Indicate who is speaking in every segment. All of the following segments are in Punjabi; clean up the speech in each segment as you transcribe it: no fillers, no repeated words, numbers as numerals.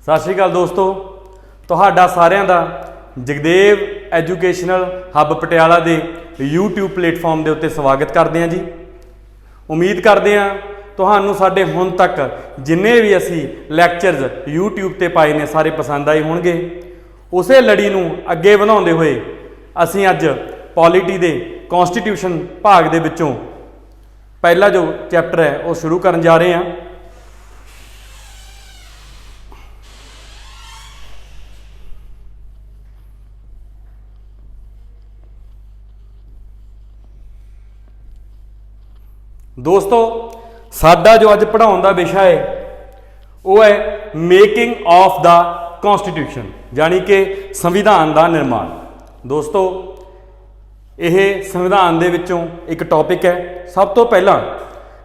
Speaker 1: सत श्री अकाल दोस्तों, तुहाडा सारिਆਂ ਦਾ जगदेव एजुकेशनल हब पटियाला के यूट्यूब प्लेटफॉर्म के उत्ते स्वागत करते हैं जी। उम्मीद करते हैं तुहानू साडे हुण तक जिन्ने भी असी लैक्चरस यूट्यूब ते पाए ने सारे पसंद आए होणगे। उसे लड़ी नू अगे वधाउंदे होए असी अज पॉलिटी दे कॉन्स्टिट्यूशन भाग दे विचों पहला जो चैप्टर है वो शुरू करन जा रहे हैं। दोस्तों साडा जो अज पढ़ाउण दा विषय है वो है मेकिंग ऑफ द कॉन्स्टिट्यूशन, यानी कि संविधान का निर्माण। दोस्तों यह संविधान दे विचों एक टॉपिक है। सब तो पहला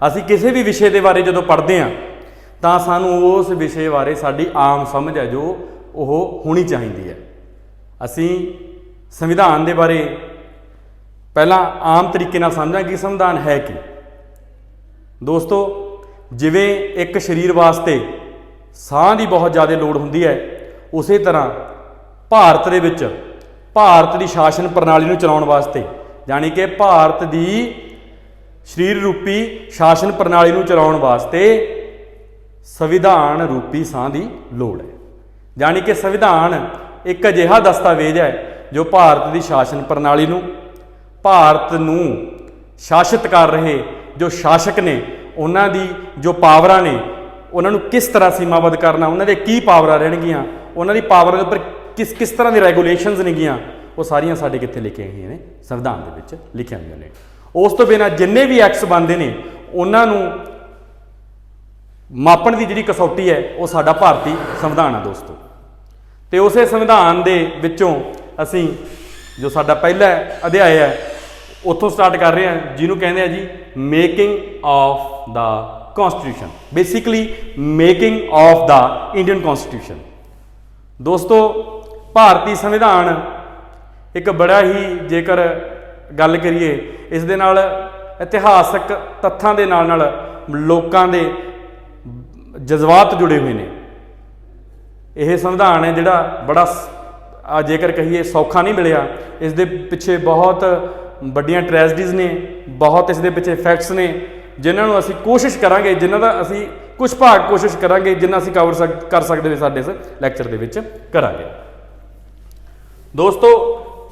Speaker 1: असी किसी भी विषय के बारे जो पढ़ते हैं तो सानू उस विषय बारे साड़ी आम समझ है जो वो होनी चाहिए है। असी संविधान के बारे पहला आम तरीके नाल समझां कि संविधान है कि। दोस्तों जिवें एक शरीर वास्ते साह की बहुत ज़्यादा लोड़ होंदी है, उस तरह भारत दे विच भारत की शासन प्रणाली नूं चलाउण वास्ते, यानी कि भारत की शरीर रूपी शासन प्रणाली नूं चलाउण वास्ते संविधान रूपी साह की लोड़ है। यानी कि संविधान एक अजिहा दस्तावेज है जो भारत की शासन प्रणाली नूं, भारत नूं शासित कर रहे जो शासक ने उन्हां दी जो पावरां ने उन्हां नूं किस तरह सीमाबद्ध करना, उन्हां दे की पावरां रहणगियां, उन्हां दी पावरां दे उपर किस किस तरह की रेगूलेशनस नेगियां, वो सारियां साडे कित्थे लिखियां होईयां ने, संविधान दे विच लिखियां होईयां ने। उस तो बिना जिन्ने भी एक्ट्स बनदे ने उन्हां नूं मापण दी जिहड़ी कसौटी है वो साडा भारती संविधान है दोस्तों। तो उस संविधान दे विचों असीं जो साडा पहला अध्याय है उत्थों स्टार्ट कर रहे हैं, जिन्हों कहते हैं जी making of the constitution, basically making of the Indian constitution. दोस्तों भारतीय संविधान एक बड़ा ही जेकर गल करिए इस दे नाल इतिहासक तत्थां दे नाल लोकां दे जज्बात जुड़े हुए हैं। यह संविधान है जिहड़ा बड़ा जेकर कहिए सौखा नहीं मिलिया, इस दे पिछे बहुत बड़ियां ट्रैजडीज़ ने, बहुत इस दे पिछे फैक्ट्स ने जिन्होंने असी कोशिश करांगे, जिन्हों का असी कुछ भाग कोशिश करांगे जिन्ना असी कवर कर सकते हुए साडे इस लैक्चर दे विच करांगे। दोस्तों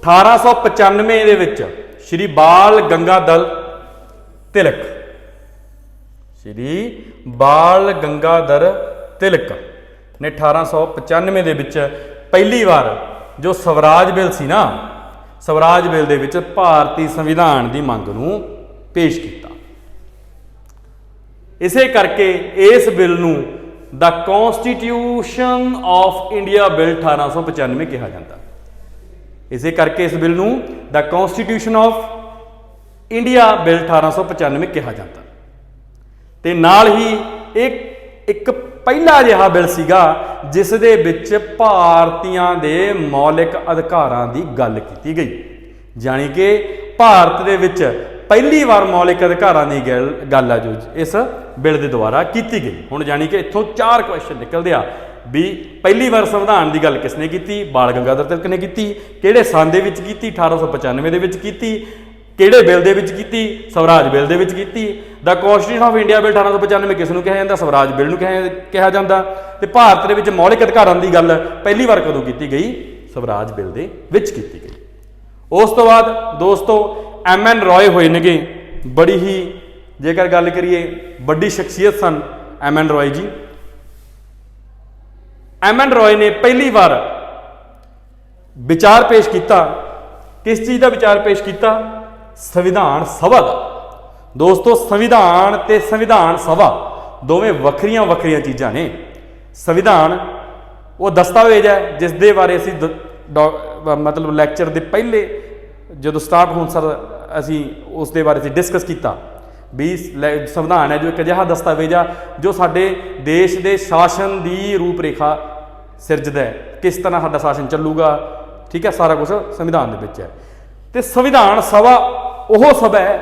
Speaker 1: 1895 दे विच श्री बाल गंगाधर तिलक, श्री बाल गंगाधर तिलक ने 1895 दे विच पहली बार जो स्वराज बिल सी ना, स्वराज बिल दे विच भारतीय संविधान की मंग नूं पेश किया। इसे करके इस बिल नूं the constitution of India bill 1895 कहा जाता। इसे करके इस बिल नूं the constitution of India bill 1895 कहा जाता। ते नाल ही एक पहला जिहा बिल सीगा जिस दे विच भारतीयां दे मौलिक अधिकारां दी गल की गई, यानी कि भारत दे विच पहली बार मौलिक अधिकारां दी गल है जो इस बिल के द्वारा की गई। हुण यानी कि इत्थों 4 क्वेश्चन निकलदे आ भी पहली बार संविधान की गल किसने की, बाल गंगाधर तिलक ने की, किहड़े सन दे विच कीती, 1895 दे विच कीती, किहड़े बिल दे विच कीती, स्वराज बिल दे विच कीती। The constitution of India bill 1895 किस नूं कहा जाता, स्वराज बिल नूं कहा जाता। ते भारत दे विच मौलिक अधिकारां दी गल पहली बार कदों की गई, स्वराज बिल दे विच की गई। उस तो बाद दोस्तों MN रॉय होए ने, बड़ी ही जेकर गल करिए बड़ी शख्सियत सन MN रॉय जी। MN रॉय ने पहली बार विचार पेश किया, किस चीज़ का विचार पेश किया, संविधान सभा का। दोस्तों संविधान ते संविधान सभा दोवें वखरियां वखरियां चीज़ां ने। संविधान वो दस्तावेज है जिस दे बारे असी मतलब लैक्चर के पहले जो स्टार्ट होने सर असी उस दे बारे डिस्कस किया भी संविधान है जो एक अजिहा दस्तावेज आ जो साडे देश के शासन की रूपरेखा सिरजदा है, किस तरह साडा शासन चलूगा, ठीक है, सारा कुछ संविधान दे विच है। तो संविधान सभा वह सभा है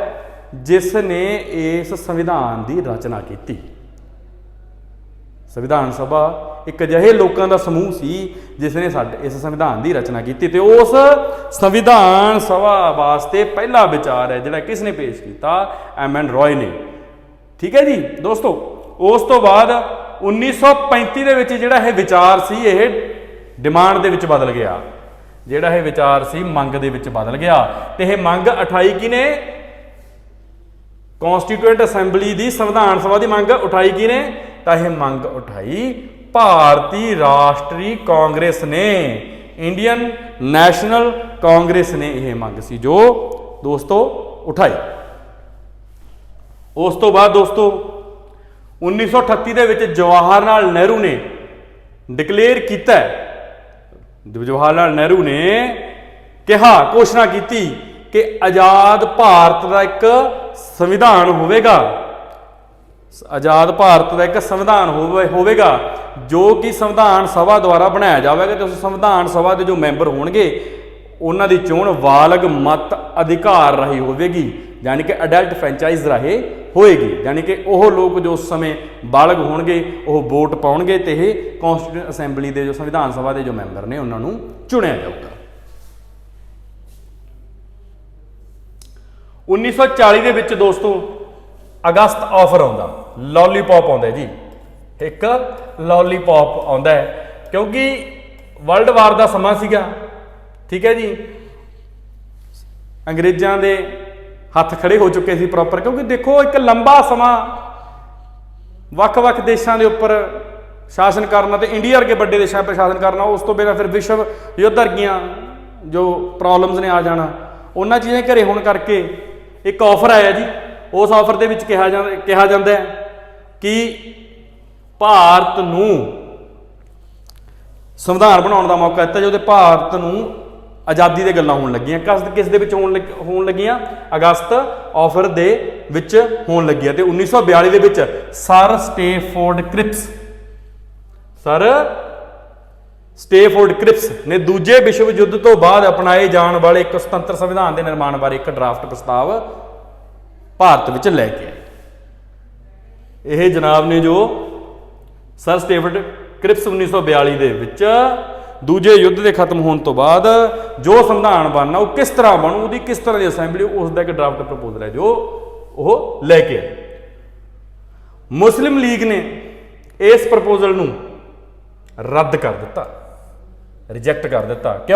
Speaker 1: जिसने इस संविधान की रचना की। संविधान सभा ਇੱਕ ਅਜਿਹੇ ਲੋਕਾਂ ਦਾ ਸਮੂਹ ਸੀ ਜਿਸ ਨੇ ਸਾਡੇ ਇਸ ਸੰਵਿਧਾਨ ਦੀ ਰਚਨਾ ਕੀਤੀ। ਤੇ ਉਸ ਸੰਵਿਧਾਨ ਸਭਾ ਵਾਸਤੇ ਪਹਿਲਾ ਵਿਚਾਰ ਹੈ ਜਿਹੜਾ ਕਿਸ ਨੇ ਪੇਸ਼ ਕੀਤਾ? ਐਮ.ਐਨ. ਰॉय ਨੇ। ਠੀਕ ਹੈ ਜੀ ਦੋਸਤੋ। ਉਸ ਤੋਂ ਬਾਅਦ 1935 ਦੇ ਵਿੱਚ ਜਿਹੜਾ ਇਹ ਵਿਚਾਰ ਸੀ ਇਹ ਡਿਮਾਂਡ ਦੇ ਵਿੱਚ ਬਦਲ ਗਿਆ। ਜਿਹੜਾ ਇਹ ਵਿਚਾਰ ਸੀ ਮੰਗ ਦੇ ਵਿੱਚ ਬਦਲ ਗਿਆ। ਤੇ ਇਹ ਮੰਗ ਉਠਾਈ ਕਿਹਨੇ? ਕੌਂਸਟੀਟਿਊਐਂਟ ਅਸੈਂਬਲੀ ਦੀ ਸੰਵਿਧਾਨ ਸਭਾ ਦੀ ਮੰਗ ਉਠਾਈ ਕਿਹਨੇ? ਤਾਂ ਇਹ ਮੰਗ ਉਠਾਈ ਭਾਰਤੀ ਰਾਸ਼ਟਰੀ ਕਾਂਗਰਸ ਨੇ, ਇੰਡੀਅਨ ਨੈਸ਼ਨਲ ਕਾਂਗਰਸ ਨੇ ਇਹ ਮੰਗ ਸੀ ਜੋ ਦੋਸਤੋ ਉਠਾਈ। ਉਸ ਤੋਂ ਬਾਅਦ ਦੋਸਤੋ 1938 ਦੇ ਵਿੱਚ ਜਵਾਹਰ ਲਾਲ ਨਹਿਰੂ ਨੇ ਡਿਕਲੇਅਰ ਕੀਤਾ, ਜਵਾਹਰ ਲਾਲ ਨਹਿਰੂ ਨੇ ਕਿਹਾ, ਘੋਸ਼ਣਾ ਕੀਤੀ ਕਿ ਆਜ਼ਾਦ ਭਾਰਤ ਦਾ ਇੱਕ ਸੰਵਿਧਾਨ ਹੋਵੇਗਾ, ਆਜ਼ਾਦ ਭਾਰਤ ਦਾ ਇੱਕ ਸੰਵਿਧਾਨ ਹੋਵੇਗਾ ਜੋ ਕਿ ਸੰਵਿਧਾਨ ਸਭਾ ਦੁਆਰਾ ਬਣਾਇਆ ਜਾਵੇਗਾ। ਤੇ ਉਸ ਸੰਵਿਧਾਨ ਸਭਾ ਦੇ ਜੋ ਮੈਂਬਰ ਹੋਣਗੇ ਉਹਨਾਂ ਦੀ ਚੋਣ ਬਾਲਗ ਮਤ ਅਧਿਕਾਰ ਰਾਹੀਂ ਹੋਵੇਗੀ, ਯਾਨੀ ਕਿ ਅਡਲਟ ਫਰੈਂਚਾਈਜ਼ ਰਾਹੀਂ ਹੋਏਗੀ। ਯਾਨੀ ਕਿ ਉਹ ਲੋਕ ਜੋ ਉਸ ਸਮੇਂ ਬਾਲਗ ਹੋਣਗੇ ਉਹ ਵੋਟ ਪਾਉਣਗੇ ਤੇ ਇਹ ਕੌਂਸਟੀਟਿਊਐਂਟ ਅਸੈਂਬਲੀ ਦੇ ਜੋ ਸੰਵਿਧਾਨ ਸਭਾ ਦੇ ਜੋ ਮੈਂਬਰ ਨੇ ਉਹਨਾਂ ਨੂੰ ਚੁਣਿਆ ਜਾਊਗਾ। 1940 ਦੇ ਵਿੱਚ ਦੋਸਤੋ ਅਗਸਤ ਆਫਰ ਆਉਂਦਾ, ਲੋਲੀਪੌਪ ਆਉਂਦਾ ਜੀ, ਇੱਕ ਲੋਲੀਪੌਪ ਆਉਂਦਾ ਹੈ ਕਿਉਂਕਿ ਵਰਲਡ ਵਾਰ ਦਾ ਸਮਾਂ ਸੀਗਾ। ਠੀਕ ਹੈ ਜੀ, ਅੰਗਰੇਜ਼ਾਂ ਦੇ ਹੱਥ ਖੜੇ ਹੋ ਚੁੱਕੇ ਸੀ ਪ੍ਰੋਪਰ, ਕਿਉਂਕਿ ਦੇਖੋ ਇੱਕ ਲੰਬਾ ਸਮਾਂ ਵੱਖ-ਵੱਖ ਦੇਸ਼ਾਂ ਦੇ ਉੱਪਰ ਸ਼ਾਸਨ ਕਰਨਾ ਤੇ ਇੰਡੀਆ ਵਰਗੇ ਵੱਡੇ ਦੇਸ਼ਾਂ 'ਤੇ ਸ਼ਾਸਨ ਕਰਨਾ, ਉਸ ਤੋਂ ਬਿਨਾਂ ਫਿਰ ਵਿਸ਼ਵ ਯੁੱਧ ਵਰਗੀਆਂ ਜੋ ਪ੍ਰੋਬਲਮਸ ਨੇ ਆ ਜਾਣਾ, ਉਹਨਾਂ ਚੀਜ਼ਾਂ ਘਰੇ ਹੋਣ ਕਰਕੇ ਇੱਕ ਆਫਰ ਆਇਆ ਜੀ। ਉਸ ਆਫਰ ਦੇ ਵਿੱਚ ਕਿਹਾ ਜਾਂਦਾ ਹੈ ਕਿ ਭਾਰਤ ਨੂੰ ਸੰਵਿਧਾਨ ਬਣਾਉਣ ਦਾ ਮੌਕਾ ਦਿੱਤਾ ਜਦੋਂ ਭਾਰਤ ਨੂੰ ਆਜ਼ਾਦੀ ਦੇ ਗੱਲਾਂ ਹੋਣ ਲੱਗੀਆਂ। ਕਿਸ ਦੇ ਵਿੱਚ ਹੋਣ ਲੱਗੀਆਂ? ਅਗਸਤ ਆਫਰ ਦੇ ਵਿੱਚ ਹੋਣ ਲੱਗੀਆਂ। ਤੇ 1942 ਦੇ ਵਿੱਚ ਸਰ ਸਟੇਫੋਰਡ ਕ੍ਰਿਪਸ ਨੇ ਦੂਜੇ ਵਿਸ਼ਵ ਯੁੱਧ ਤੋਂ ਬਾਅਦ ਅਪਣਾਏ ਜਾਣ ਵਾਲੇ ਇੱਕ ਸੁਤੰਤਰ ਸੰਵਿਧਾਨ ਦੇ ਨਿਰਮਾਣ ਬਾਰੇ ਇੱਕ ਡਰਾਫਟ ਪ੍ਰਸਤਾਵ ਭਾਰਤ ਵਿੱਚ ਲੈ ਕੇ ਆਏ। ਇਹ ਜਨਾਬ ਨੇ ਜੋ ਸਰ ਸਟੇਫੋਰਡ ਕ੍ਰਿਪਸ 1942 ਦੇ ਵਿੱਚ ਦੂਜੇ ਯੁੱਧ ਦੇ ਖਤਮ ਹੋਣ ਤੋਂ ਬਾਅਦ ਜੋ ਸੰਵਿਧਾਨ ਬਣਨਾ ਉਹ ਕਿਸ ਤਰ੍ਹਾਂ ਬਣੂ, ਉਹਦੀ ਕਿਸ ਤਰ੍ਹਾਂ ਦੀ ਅਸੈਂਬਲੀ, ਉਸ ਦਾ ਇੱਕ ਡਰਾਫਟ ਪ੍ਰਪੋਜ਼ਲ ਹੈ ਜੋ ਉਹ ਲੈ ਕੇ ਆਏ। ਮੁਸਲਿਮ ਲੀਗ ਨੇ ਇਸ ਪ੍ਰਪੋਜ਼ਲ ਨੂੰ ਰੱਦ ਕਰ ਦਿੱਤਾ, ਰਿਜੈਕਟ ਕਰ ਦਿੱਤਾ।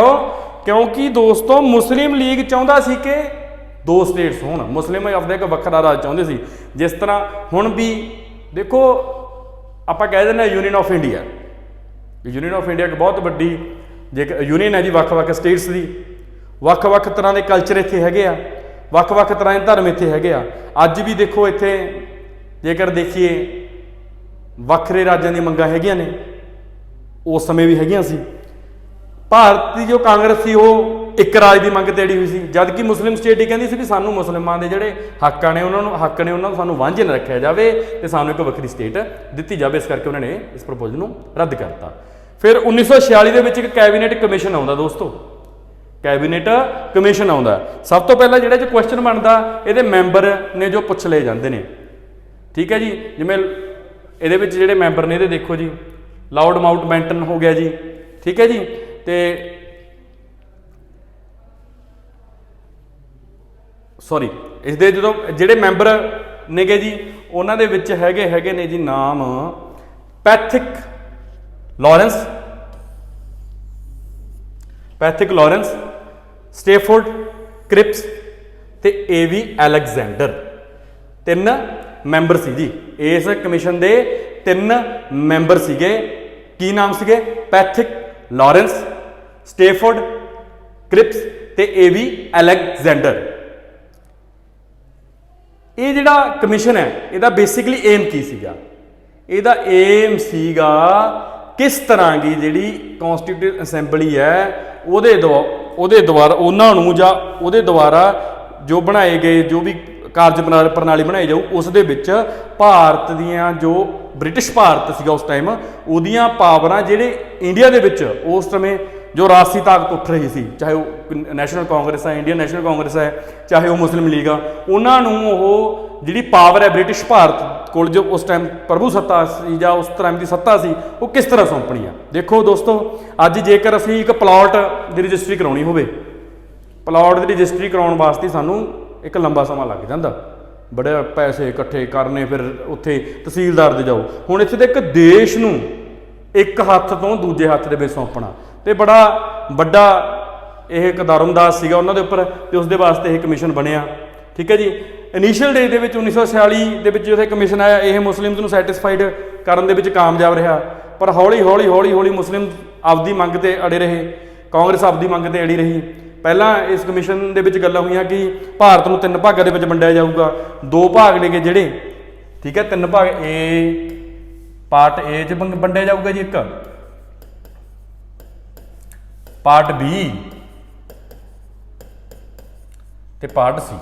Speaker 1: ਕਿਉਂਕਿ ਦੋਸਤੋ ਮੁਸਲਿਮ ਲੀਗ ਚਾਹੁੰਦਾ ਸੀ ਕਿ ਦੋ ਸਟੇਟਸ ਹੋਣ, ਮੁਸਲਿਮ ਆਪਦਾ ਇੱਕ ਵੱਖਰਾ ਰਾਜ ਚਾਹੁੰਦੇ ਸੀ। ਜਿਸ ਤਰ੍ਹਾਂ ਹੁਣ ਵੀ ਦੇਖੋ ਆਪਾਂ ਕਹਿ ਦਿੰਦੇ ਹਾਂ union of India, union of India ਇੱਕ ਬਹੁਤ ਵੱਡੀ ਜੇ ਯੂਨੀਅਨ ਹੈ ਜੀ ਵੱਖ-ਵੱਖ ਸਟੇਟਸ ਦੀ, ਵੱਖ-ਵੱਖ ਤਰ੍ਹਾਂ ਦੇ ਕਲਚਰ ਇੱਥੇ ਹੈਗੇ ਆ, ਵੱਖ-ਵੱਖ ਤਰ੍ਹਾਂ ਦੇ ਧਰਮ ਇੱਥੇ ਹੈਗੇ ਆ। ਅੱਜ ਵੀ ਦੇਖੋ ਇੱਥੇ ਜੇਕਰ ਦੇਖੀਏ ਵੱਖਰੇ ਰਾਜਾਂ ਦੀਆਂ ਮੰਗਾਂ ਹੈਗੀਆਂ ਨੇ, ਉਸ ਸਮੇਂ ਵੀ ਹੈਗੀਆਂ ਸੀ। ਭਾਰਤ ਦੀ ਜੋ ਕਾਂਗਰਸ ਸੀ ਉਹ ਇੱਕ ਰਾਜ ਦੀ ਮੰਗ ਤੇ ਅੜੀ ਹੋਈ ਸੀ, ਜਦ ਕਿ ਮੁਸਲਿਮ ਸਟੇਟ ਹੀ ਕਹਿੰਦੀ ਸੀ ਵੀ ਸਾਨੂੰ ਮੁਸਲਮਾਨ ਦੇ ਜਿਹੜੇ ਹੱਕ ਨੇ ਉਹਨਾਂ ਨੂੰ ਸਾਨੂੰ ਵਾਂਝੇ ਨਾ ਰੱਖਿਆ ਜਾਵੇ ਤੇ ਸਾਨੂੰ ਇੱਕ ਵੱਖਰੀ ਸਟੇਟ ਦਿੱਤੀ ਜਾਵੇ। ਇਸ ਕਰਕੇ ਉਹਨਾਂ ਨੇ ਇਸ ਪ੍ਰਪੋਜ਼ਲ ਨੂੰ ਰੱਦ ਕਰਤਾ। ਫਿਰ 1946 ਦੇ ਵਿੱਚ ਇੱਕ ਕੈਬਨਿਟ ਕਮਿਸ਼ਨ ਆਉਂਦਾ ਦੋਸਤੋ, ਕੈਬਨਿਟ ਕਮਿਸ਼ਨ ਆਉਂਦਾ। ਸਭ ਤੋਂ ਪਹਿਲਾਂ ਜਿਹੜਾ ਕੁਐਸਚਨ ਬਣਦਾ ਇਹਦੇ ਮੈਂਬਰ ਨੇ ਜੋ ਪੁੱਛ ਲਏ ਜਾਂਦੇ ਨੇ। ਠੀਕ ਹੈ ਜੀ, ਜਿਵੇਂ ਇਹਦੇ ਵਿੱਚ ਜਿਹੜੇ ਮੈਂਬਰ ਨੇ ਇਹਦੇ ਦੇਖੋ ਜੀ, ਲਾਰਡ ਮਾਊਂਟਬੈਟਨ ਹੋ ਗਿਆ ਜੀ, ਠੀਕ ਹੈ ਜੀ, ਤੇ ਸੌਰੀ ਇਸਦੇ ਜਦੋਂ ਜਿਹੜੇ ਮੈਂਬਰ ਨੇਗੇ ਜੀ ਉਹਨਾਂ ਦੇ ਵਿੱਚ ਹੈਗੇ ਨੇ ਜੀ ਨਾਮ ਪੈਥਿਕ ਲਾਰੈਂਸ, ਸਟੇਫੋਰਡ ਕ੍ਰਿਪਸ ਤੇ ਏਵੀ ਅਲੈਗਜ਼ੈਂਡਰ, ਤਿੰਨ ਮੈਂਬਰ ਸੀ ਜੀ ਇਸ ਕਮਿਸ਼ਨ ਦੇ। ਤਿੰਨ ਮੈਂਬਰ ਸੀਗੇ, ਕੀ ਨਾਮ ਸੀਗੇ? ਪੈਥਿਕ ਲਾਰੈਂਸ, ਸਟੇਫੋਰਡ ਕ੍ਰਿਪਸ ਤੇ ਏਵੀ ਅਲੈਗਜ਼ੈਂਡਰ। ਇਹ ਜਿਹੜਾ ਕਮਿਸ਼ਨ ਹੈ ਇਹਦਾ ਬੇਸਿਕਲੀ ਏਮ ਕੀ ਸੀਗਾ? ਇਹਦਾ ਏਮ ਸੀਗਾ ਕਿਸ ਤਰ੍ਹਾਂ ਦੀ ਜਿਹੜੀ ਕੌਂਸਟੀਟਿਊਟ ਅਸੈਂਬਲੀ ਹੈ ਉਹਦੇ ਦੁਆਰਾ ਉਹਨਾਂ ਨੂੰ ਜਾਂ ਉਹਦੇ ਦੁਆਰਾ ਜੋ ਬਣਾਏ ਗਏ ਜੋ ਵੀ ਕਾਰਜ ਪ੍ਰਣਾਲੀ ਬਣਾਈ ਜਾਊ ਉਸ ਦੇ ਵਿੱਚ ਭਾਰਤ ਦੀਆਂ ਜੋ ਬ੍ਰਿਟਿਸ਼ ਭਾਰਤ ਸੀਗਾ ਉਸ ਟਾਈਮ ਉਹਦੀਆਂ ਪਾਵਰਾਂ ਜਿਹੜੇ ਇੰਡੀਆ ਦੇ ਵਿੱਚ ਉਸ ਸਮੇਂ ਜੋ ਰਾਜਸੀ ਤਾਕਤ ਉੱਠ ਰਹੀ ਸੀ, ਚਾਹੇ ਉਹ ਨੈਸ਼ਨਲ ਕਾਂਗਰਸ ਹੈ, ਇੰਡੀਅਨ ਨੈਸ਼ਨਲ ਕਾਂਗਰਸ ਹੈ, ਚਾਹੇ ਉਹ ਮੁਸਲਿਮ ਲੀਗ ਆ, ਉਹਨਾਂ ਨੂੰ ਉਹ ਜਿਹੜੀ ਪਾਵਰ ਹੈ ਬ੍ਰਿਟਿਸ਼ ਭਾਰਤ ਕੋਲ ਜੋ ਉਸ ਟਾਈਮ ਪ੍ਰਭੂ ਸੱਤਾ ਸੀ ਜਾਂ ਉਸ ਟਾਈਮ ਦੀ ਸੱਤਾ ਸੀ ਉਹ ਕਿਸ ਤਰ੍ਹਾਂ ਸੌਂਪਣੀ ਆ। ਦੇਖੋ ਦੋਸਤੋ, ਅੱਜ ਜੇਕਰ ਅਸੀਂ ਇੱਕ ਪਲਾਟ ਦੀ ਰਜਿਸਟਰੀ ਕਰਾਉਣੀ ਹੋਵੇ, ਪਲਾਟ ਦੀ ਰਜਿਸਟਰੀ ਕਰਾਉਣ ਵਾਸਤੇ ਸਾਨੂੰ ਇੱਕ ਲੰਬਾ ਸਮਾਂ ਲੱਗ ਜਾਂਦਾ, ਬੜੇ ਪੈਸੇ ਇਕੱਠੇ ਕਰਨੇ, ਫਿਰ ਉੱਥੇ ਤਹਿਸੀਲਦਾਰ ਦੇ ਜਾਓ। ਹੁਣ ਇੱਥੇ ਦੇ ਇੱਕ ਦੇਸ਼ ਨੂੰ ਇੱਕ ਹੱਥ ਤੋਂ ਦੂਜੇ ਹੱਥ ਦੇ ਵਿੱਚ ਸੌਂਪਣਾ, ਤੇ ਬੜਾ ਵੱਡਾ ਇਹ ਇੱਕ ਦਾਰਮਦਾਸ ਸੀਗਾ ਉਹਨਾਂ ਦੇ ਉੱਪਰ, ਤੇ ਉਸ ਦੇ ਵਾਸਤੇ ਇਹ ਕਮਿਸ਼ਨ ਬਣਿਆ। ਠੀਕ ਹੈ ਜੀ। ਇਨੀਸ਼ੀਅਲ ਡੇ ਦੇ ਵਿੱਚ 1946 ਦੇ ਵਿੱਚ ਜਦੋਂ ਕਮਿਸ਼ਨ ਆਇਆ, ਇਹ ਮੁਸਲਿਮਸ ਨੂੰ ਸੈਟਿਸਫਾਈਡ ਕਰਨ ਦੇ ਵਿੱਚ ਕਾਮਯਾਬ ਰਿਹਾ, ਪਰ ਹੌਲੀ ਹੌਲੀ ਮੁਸਲਿਮ ਆਪਦੀ ਮੰਗ ਤੇ ਅੜੇ ਰਹੇ, ਕਾਂਗਰਸ ਆਪਦੀ ਮੰਗ ਤੇ ਅੜੀ ਰਹੀ। ਪਹਿਲਾਂ ਇਸ ਕਮਿਸ਼ਨ ਦੇ ਵਿੱਚ ਗੱਲਾਂ ਹੋਈਆਂ ਕਿ ਭਾਰਤ ਨੂੰ 3 ਭਾਗਾਂ ਦੇ ਵਿੱਚ ਵੰਡਿਆ ਜਾਊਗਾ। 2 ਭਾਗ ਨੇਗੇ ਜਿਹੜੇ, ਠੀਕ ਹੈ, 3 ਭਾਗ, ਪਾਰਟ ਏ 'ਚ ਵੰਡਿਆ ਜਾਊਗਾ ਜੀ, ਇੱਕ ਪਾਰਟ ਬੀ ਤੇ ਪਾਰਟ ਸੀ।